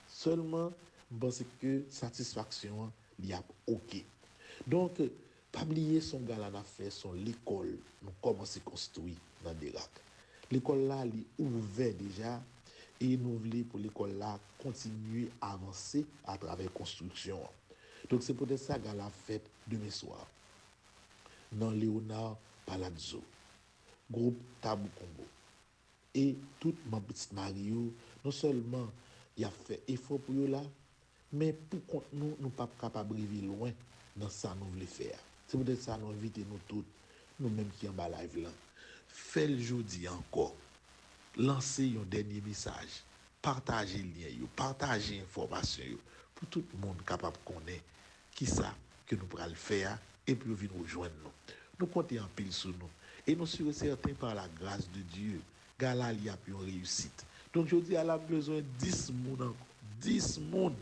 Speaker 2: seulement, je pense que satisfaction il y a OK. Donc, pas oublier son gala n'a fait son l'école, nous commençons à construire dans Derac. L'école là, elle est ouverte déjà et nous voulons pour l'école là continuer à avancer à travers la construction. Donc, c'est peut-être ça que la fête demain soir. Dans Léonard Palazzo, groupe Tabou Combo. Et toute ma petite Mario, non seulement il a fait effort pour eux là, mais pour contre nous, nous pas capables de vivre loin dans ça nous voulons faire. C'est peut-être ça nous inviter nous toutes, nous-mêmes qui en bas live là. Fait le jeudi encore. Lancer un dernier message. Partager le lien, partager l'information pour tout le monde capable de connaître qui ça que nous pourrons le faire et puis venir nous rejoindre nous. Nous comptons en pile sur nous. Et nous sommes certains par la grâce de Dieu. Gala il y a une réussite. Donc je dis à la besoin 10 monde encore. 10 monde.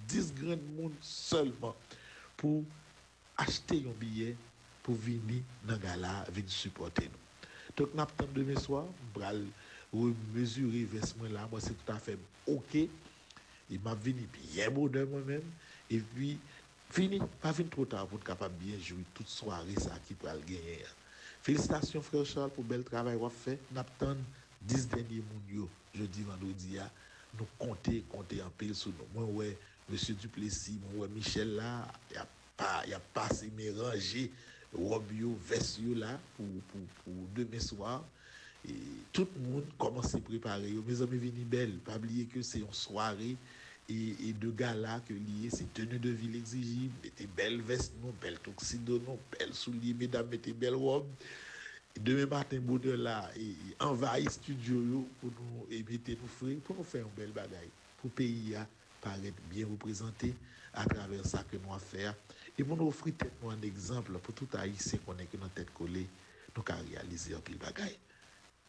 Speaker 2: 10 grands monde seulement pour acheter un billet pour venir dans Gala, venir supporter nous. Donc, nous attendons demain soir, nous allons
Speaker 11: mesurer vêtement là, moi c'est tout à fait OK. Il m'a venu bien bonheur moi-même et puis fini, pas venu trop tard pour être capable de bien jouer toute soirée ça qui peut le gagner. Félicitations frère Charles pour bel travail qu'on fait. N'attend 10 derniers mounio jeudi vendredi nous compter en pile sur nous. Moi ouais monsieur Duplessis, moi ouais Michel là, il y a pas assez mélangé Robio Vessio là pour demain soir. Et tout le monde commence à se préparer. Mes amis viennent belles. Pas oublier que c'est une soirée et de gala que lié, c'est tenue de ville exigible. Mettez belles vestes, non, belles tuxedo, non, belles souliers, mesdames, mettez belles robes. Et demain matin, bonheur là, et envahir studio pour nous et mettez nous frais, pour nous faire une belle bagaille. Pour le pays paraître bien représenté à travers ça que nous avons fait. Et pour nous offrir peut-être un exemple pour tout Haïtien qu'on est que notre tête collée, nous avons réalisé un pile bagaille.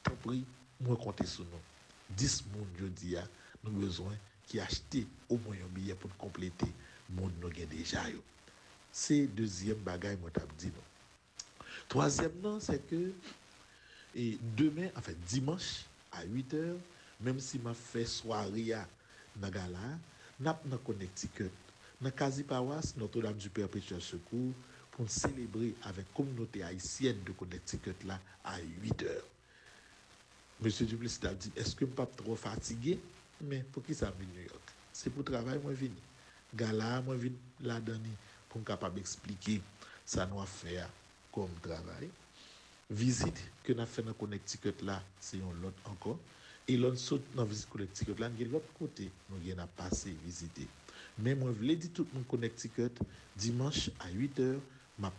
Speaker 11: Tant pis, moi compter sur nous. 10 moun jodi a, nous besoin qui acheter au moins un billet pour compléter moun nous gain déjà yo. C'est deuxième bagaille moi t'a dit non. Troisième non, c'est que et demain en fait dimanche à 8h, même si m'a fait soirée à Nagala, n'a dans Connecticut, dans quasi paroisse Notre-Dame du Perpétuel Secours pour célébrer avec communauté haïtienne de Connecticut là à 8h. Monsieur Duplessis a dit, est-ce que je ne suis pas trop fatigué? Mais pour qui ça vient New York? C'est pour travail, moi, je viens. Gala, moi, je viens là-dedans pour être capable d'expliquer ça nous a fait comme travail. Visite que nous avons fait dans Connecticut là, c'est un autre encore. Et l'on saute dans la visite Connecticut là, de l'autre côté, nous avons passé visiter. Mais moi, je voulais dire tout le monde Connecticut, dimanche à 8h,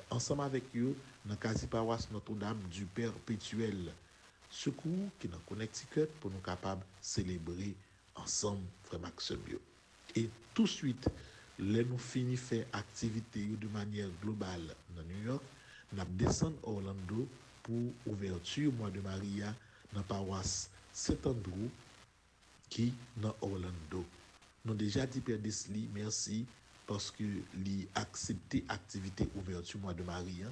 Speaker 11: ensemble avec eux, dans la quasi-paroisse Notre-Dame du Perpétuel Secours qui est dans Connecticut pour nous capables de célébrer ensemble frère Maxime. Et tout de suite, nous finissons faire activité de manière globale dans New York, nous descendons à Orlando pour ouverture mois de Maria dans la paroisse Saint-Andrew qui est dans Orlando. Nous déjà dit Père Desli merci parce que lui accepté activité ouverture mois de Maria.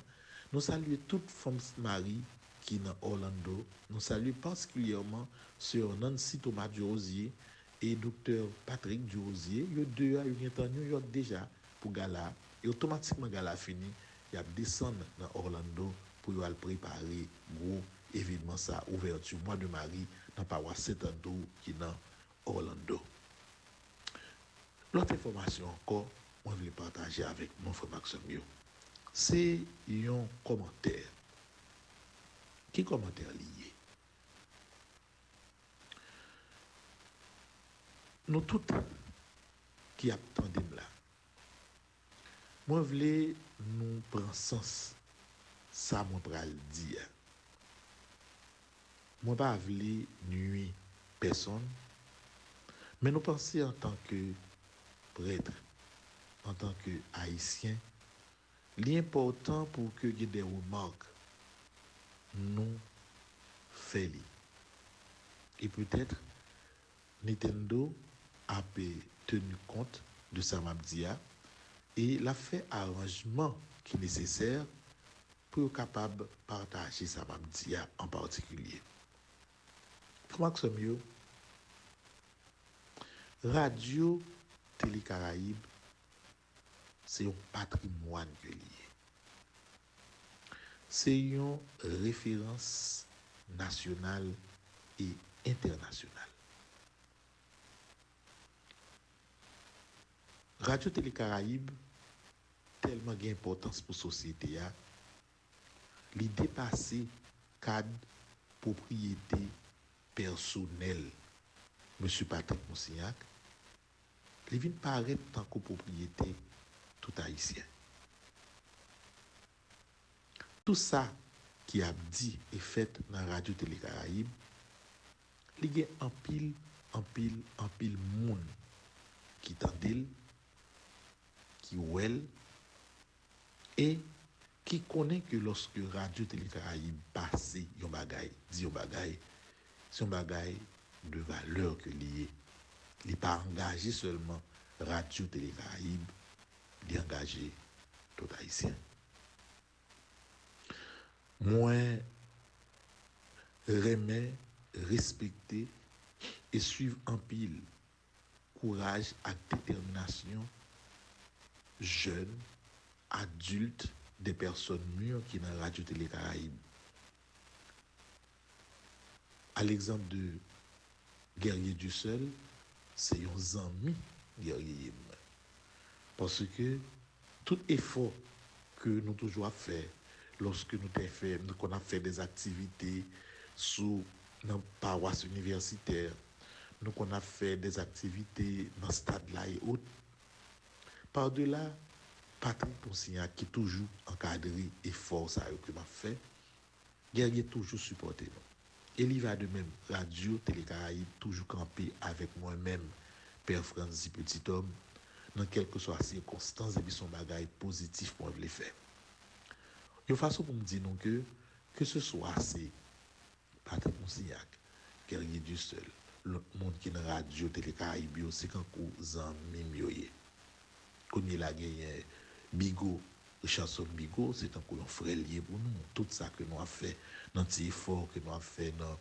Speaker 11: Nous saluons toute femme Marie qui est dans Orlando. Nous saluons particulièrement Sœur Nancy Thomas Durosier et Dr Patrick Durosier. Ils deux à New York déjà pour gala. Et automatiquement gala fini, ils descendent dans Orlando pour aller préparer gros événement ça ouverture mois de Marie dans paroisse Saint-Andrew qui est dans Orlando. L'autre information encore, moi je vais partager avec mon frère Maxime. C'est un commentaire. Qui commentaire lié? Nous tous qui attendons là, moi je voulais nous prendre sens, ça moi pral dire. Moi pas voulais nuire personne, mais nous penser en tant que prêtre, en tant que haïtien, l'important pour que y ait des remarques nous fait. Et peut-être Nintendo a tenu compte de sa mabdia et l'a fait arrangement qui est nécessaire pour être capable de partager sa mabdia en particulier. Maxime, Radio Télé Caraïbe, c'est un patrimoine que lié. C'est une référence nationale et internationale. Radio Télé Caraïbe, tellement d'importance pour la société, il dépasse cadre propriété personnelle. Monsieur Patrick Moussignac, il vient paraître tant que propriété tout haïtien. Tout ça qui a dit et fait dans Radio Télé Caraïbe, il y a en pile monde qui tendent, qui ouel et qui connaît que lorsque Radio Télé Caraïbe passe yon bagay, dit yon bagay, c'est un bagay de valeur que lié. Il n'est pas engagé seulement Radio Télé Caraïbe, il est engagé tout haïtien. Moi, remets respecter et suivre en pile courage et détermination jeunes, adultes, des personnes mûres qui dans Radio Télé Caraïbes. À l'exemple de Guerrier du Seul, c'est un ami guerrier. Parce que tout effort que nous toujours fait lorsque qu'on a fait des activités sous nos paroisses universitaires, nous qu'on a fait des activités dans le stade là et autres, par-delà, Patrick Ponsignac qui toujours encadré effort ça que m'a fait, Guerrier toujours supporté nous. Et il va de même, Radio Télé Caraïbes toujours campé avec moi-même, Père Franzi Petit Homme, dans quelles que soient les circonstances et puis son bagage positif pour le faire. Il y a une façon pour me dire non que ce soit c'est Patrick Ponsignac, Guerrier du Seul, le monde qui est dans Radio Télé Caraïbes, c'est quand vous en mimioyez. Quand il a gagné Bigot, Richardson Bigot, c'est un frère lié pour nous. Tout ça que nous avons fait dans les efforts que nous avons fait dans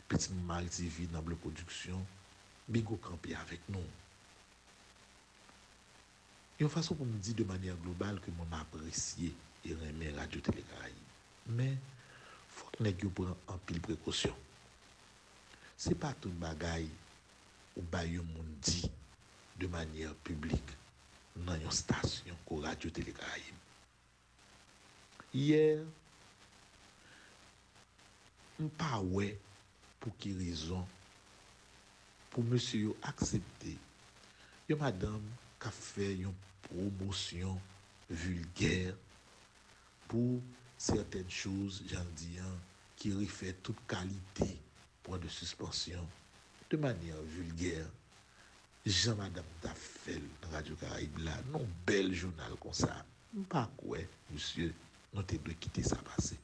Speaker 11: Petit Marie TV, dans la production, Bigot campé avec nous. Il y a une façon pour me dire de manière globale que mon apprécié et remet Radio Télé Caraïbes. Mais il faut que nous prenions en pile précaution. Ce n'est pas tout le bagaille ou baillon monde dit de manière publique dans une station qu'on Radio Télé Caraïbes. Hier, je ne sais pas pour quelle raison, pour monsieur accepter, il y a madame qui a fait une promotion vulgaire pour certaines choses, j'en dis, qui refait toute qualité, point de suspension, de manière vulgaire. Jean-Madame Tafel, Radio Caraïbes, là, non, bel journal comme ça. Pas quoi, monsieur, nous devons quitter ça passer.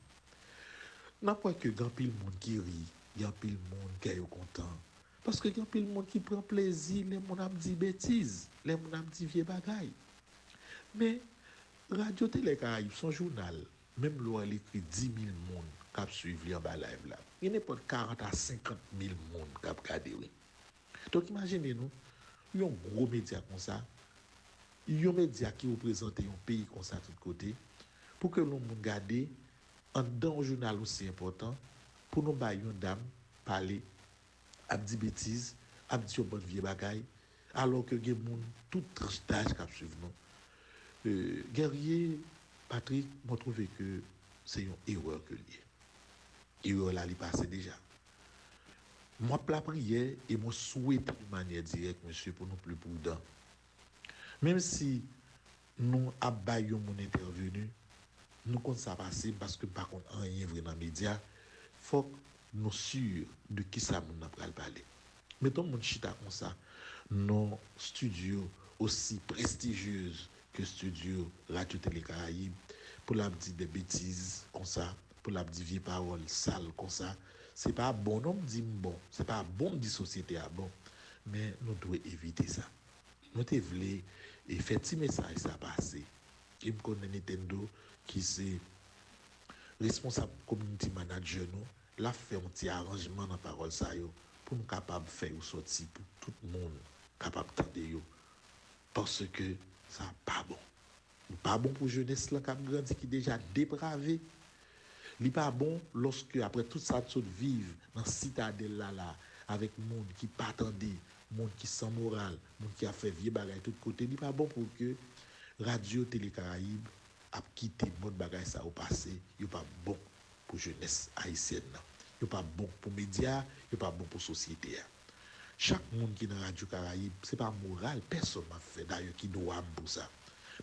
Speaker 11: Non pas que grand pile monde qui rit, grand pile monde qui est content. Parce que grand pile monde qui prend plaisir, les gens dit bêtises, les gens dit vieux bagaille. Mais Radio Télé Caraïbes, son journal, même là, il écrit 10 000 personnes qui suivent en bas live là. Il n'y a pas 40 à 50 000 personnes qui regardent. Donc imaginez-nous, il y a un gros média comme ça, il y a un média qui représente un pays comme ça de tout côté, pour que le monde regarde, en dans un journal aussi important, pour nous bailler une dame, parler, à dire bêtises, à dire une bonne vieille bagaille, alors que il y a des gens, tout tranche d'âge qui suivent nous. Guerrier, Patrick, m'a trouvé que c'est une erreur que lié. Erreur là, il passé déjà. Moi, la prière et mon souhait de manière directe, monsieur, pour nous plus prudents. Même si nous abayons mon intervenu, nous comptons ça passer parce que par contre, rien vrai dans les médias, il faut que nous sûrs de qui ça nous a parlé. Mettons mon chita comme ça, nos studios aussi prestigieux que studio Radio Télé Caraïbes, pour la dire des bêtises comme ça, pour la dire vieille paroles sales comme ça. C'est pas bon, non, dit bon, c'est pas bon de société à bon, mais nous devons éviter ça. Nous devons et faire petit message ça passer. Il me connaît Nintendo qui c'est responsable community manager nous, l'a fait un petit arrangement dans parole ça yo pour nous capable faire ou sortir pour tout le monde capable tendre yo parce que ça pas bon. Pas bon pour jeunesse là qui a grandi qui déjà dépravé. Il n'est pas bon lorsque, après toute ça, tout vivre dans citadelle là, avec monde qui pas attendait, monde qui sans morale, monde qui a fait vieux bagaille de tous côtés. Il n'est pas bon pour que Radio Télé Caraïbes a quitté bon bagaille ça au passé. Il n'est pas bon pour jeunesse haïtienne. Il n'est pas bon pour médias, il n'est pas bon pour société. Chaque monde qui est dans Radio Caraïbes, ce n'est pas moral, personne n'a fait d'ailleurs qui doit pour ça.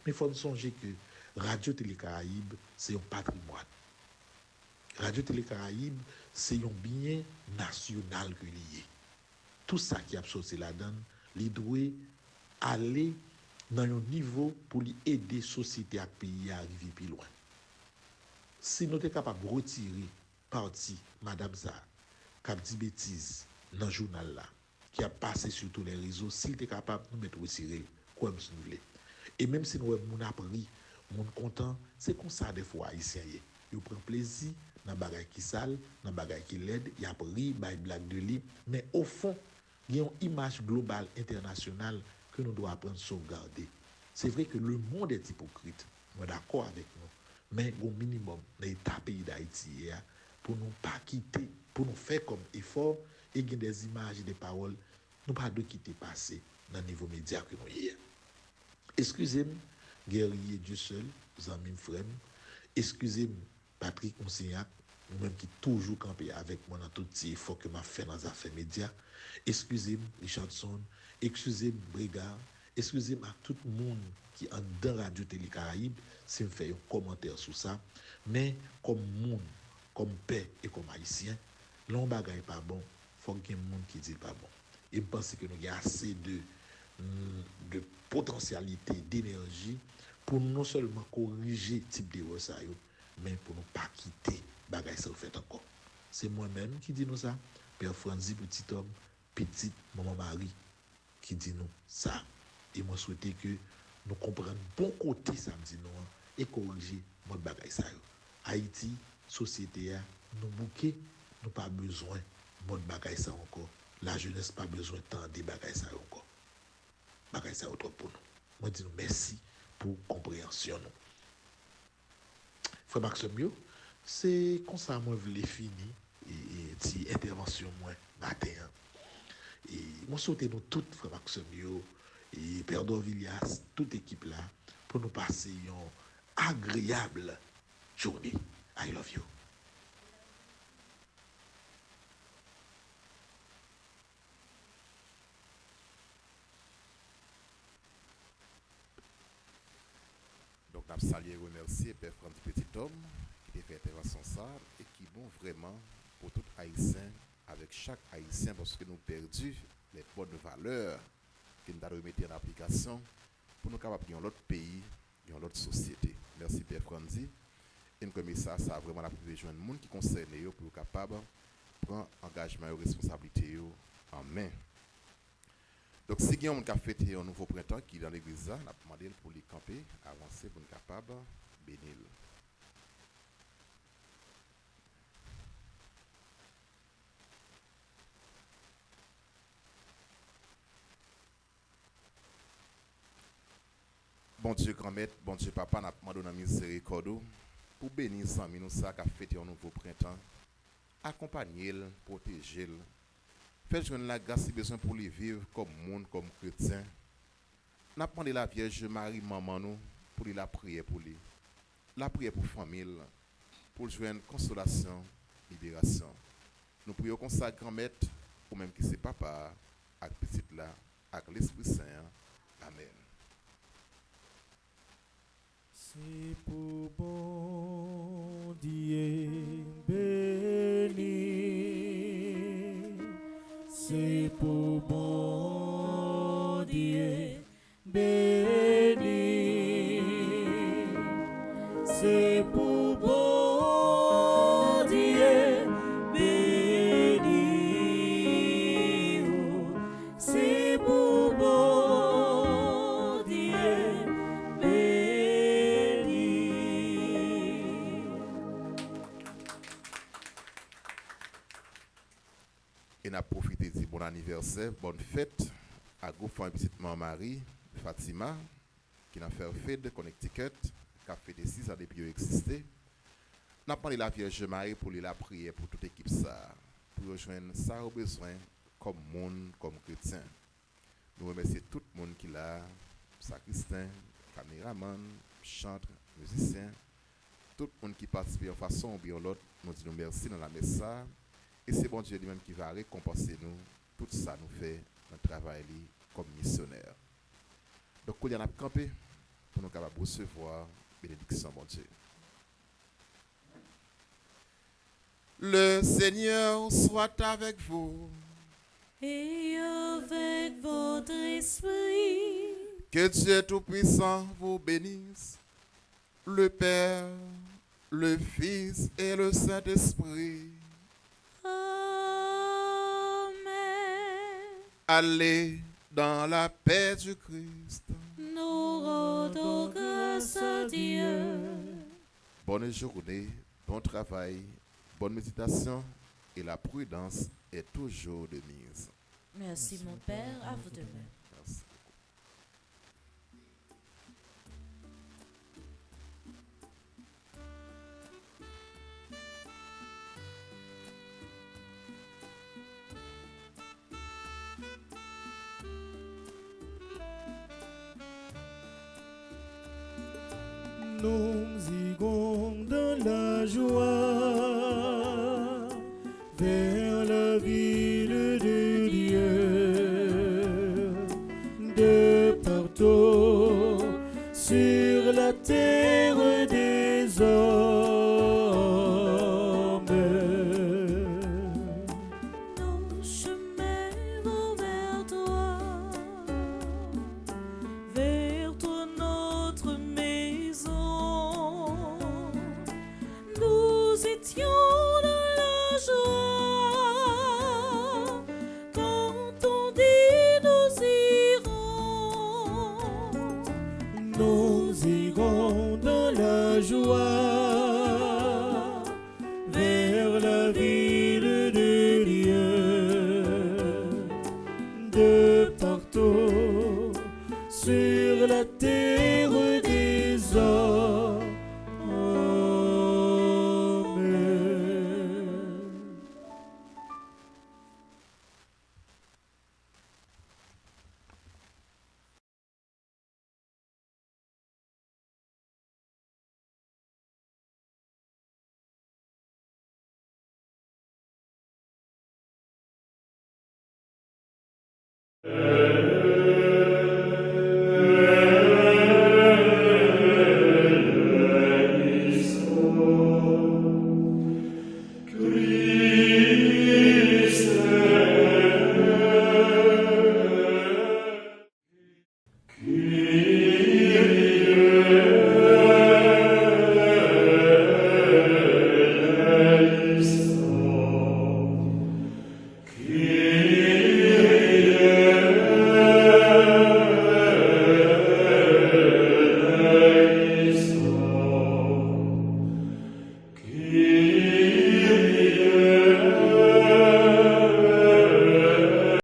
Speaker 11: Mais il faut songer que Radio Télé Caraïbes, c'est un patrimoine. Radio Télé Caraïbes, c'est un bien national que lié. Tout ça qui a sorti là-dedans, il doit aller dans un niveau pour aider la société et le pays à arriver plus loin. Si nous sommes capables de retirer partie Madame Zah, qui a dit bêtises dans le journal là, qui a passé sur tous les réseaux, s'il était capable de nous mettre retirer, comme si nous voulons. Et même si nous avons appris, nous sommes contents, c'est comme ça des fois haïtiens. Ils prennent plaisir dans bagay qui sale, dans bagay qui laide, il y a pris by blague de lui, mais au fond, il y a une image globale internationale que nous devons apprendre à sauvegarder. C'est vrai que le monde est hypocrite, on est d'accord avec nous, mais au minimum, dans l'État pays d'Haïti, pour nous pas quitter, pour nous faire comme effort, et gagner des images et des paroles, nous pas de quitter passer dans le niveau média que nous y est. Excusez-moi, guerrier Dieu seul, Zamim Frem, excusez-moi, Patrick Monsignac, même qui toujours campé avec moi dans tout ces efforts que m'a fait dans les affaires médias. Excusez-moi, Richardson, excusez-moi, Brigard, excusez-moi à tout le monde qui est dans Radio Télé Caraïbe, si me fait un commentaire sur ça, mais comme monde, comme père et comme haïtien, l'on bagaille pas bon, faut qu'il y ait un monde qui dit pas bon. Et je pense que nous avons assez de potentialité, d'énergie pour non seulement corriger ce type de ça, mais pour ne pas quitter bagaille ça fait encore. C'est moi-même qui dis nous ça, Père Franzi, petit homme, petite maman Marie, qui dit nous ça. Et moi souhaite que nous comprenions bon côté samedi nous et corriger notre bagaille ça. Haïti, société, nous bouquet, nous pas besoin de notre bagaille ça encore. La jeunesse pas besoin de tant de bagaille ça encore. Bagaille ça autre pour nous. Moi dis nous merci pour compréhension nous. Frère Maxime, c'est comme ça moi voulais finir et ti intervention moi matin. Et moi souhaite nous toutes frère Maxime et Père Dorvilias, toute équipe là pour nous passer une agréable journée. I love you.
Speaker 3: Donc, nous saluons et remercier Père Franzi Petit Homme qui a fait intervention ça et qui vont vraiment pour tout Haïtien, avec chaque Haïtien, parce que nous avons perdu les bonnes valeurs que nous avons remettre en application pour nous capables de l'autre pays, de l'autre société. Merci Père Franzi. Et nous comme ça a vraiment la besoin de monde qui concerne pour être capable de prendre engagement et responsabilité en main. Donc, si on a fêté un nouveau printemps qui est dans l'église, on a demandé pour les camper, avancer pour être capable de bénir. Bon Dieu grand-maître, bon Dieu papa, n'a demandé dans miséricorde pour bénir sans nous ça qui a fêté un nouveau printemps, accompagner-le, protéger-le. Faites joindre la grâce si besoin pour les vivre comme monde, comme chrétien. N'a demandé la Vierge Marie, maman nous, pour la prière pour lui. La prière pour famille, pour joindre consolation, libération. Nous prions comme ça, grand-maître, ou même qui c'est papa, avec petite là, avec l'Esprit Saint. Amen.
Speaker 4: C'est pour bon Dieu béni. C'est pour bon Dieu béni. C'est pour bon Dieu béni. C'est pour bon Dieu béni.
Speaker 3: Et n'a profité du bon anniversaire, bonne fête à Gouffon petite maman Marie, Fatima, qui n'a fait fête de Connecticut, qui a fait des 6 ans depuis existé. N'a parlé la Vierge Marie pour la prière pour toute équipe ça, pour rejoindre ça au besoin comme monde, comme chrétien. Nous remercions tout le monde qui l'a, sacristain, caméraman, chanteur, musicien, tout le monde qui participe en façon ou bien l'autre, nous disons merci dans la messe. Et c'est bon Dieu lui-même qui va récompenser nous. Tout ça nous fait notre travail comme missionnaire. Donc, il y en a campé pour nous capables recevoir bénédiction, bon Dieu. Le Seigneur soit avec vous.
Speaker 5: Et avec votre esprit.
Speaker 3: Que Dieu Tout-Puissant vous bénisse. Le Père, le Fils et le Saint-Esprit. Allez dans la paix du Christ.
Speaker 5: Nous rendons grâce à Dieu.
Speaker 3: Bonne journée, bon travail bonne méditation et la prudence est toujours de mise.
Speaker 1: Merci mon Père, à vous de même.
Speaker 3: Merci.
Speaker 4: Nous irons dans la joie vers la ville de Dieu, de partout sur la terre des hommes.
Speaker 12: Nos chemins vont vers toi, vers toi notre maison. Nous étions dans la joie quand on dit nous irons.
Speaker 4: Nous irons dans la joie vers la ville de Dieu, de partout sur la terre des hommes.
Speaker 13: Amen.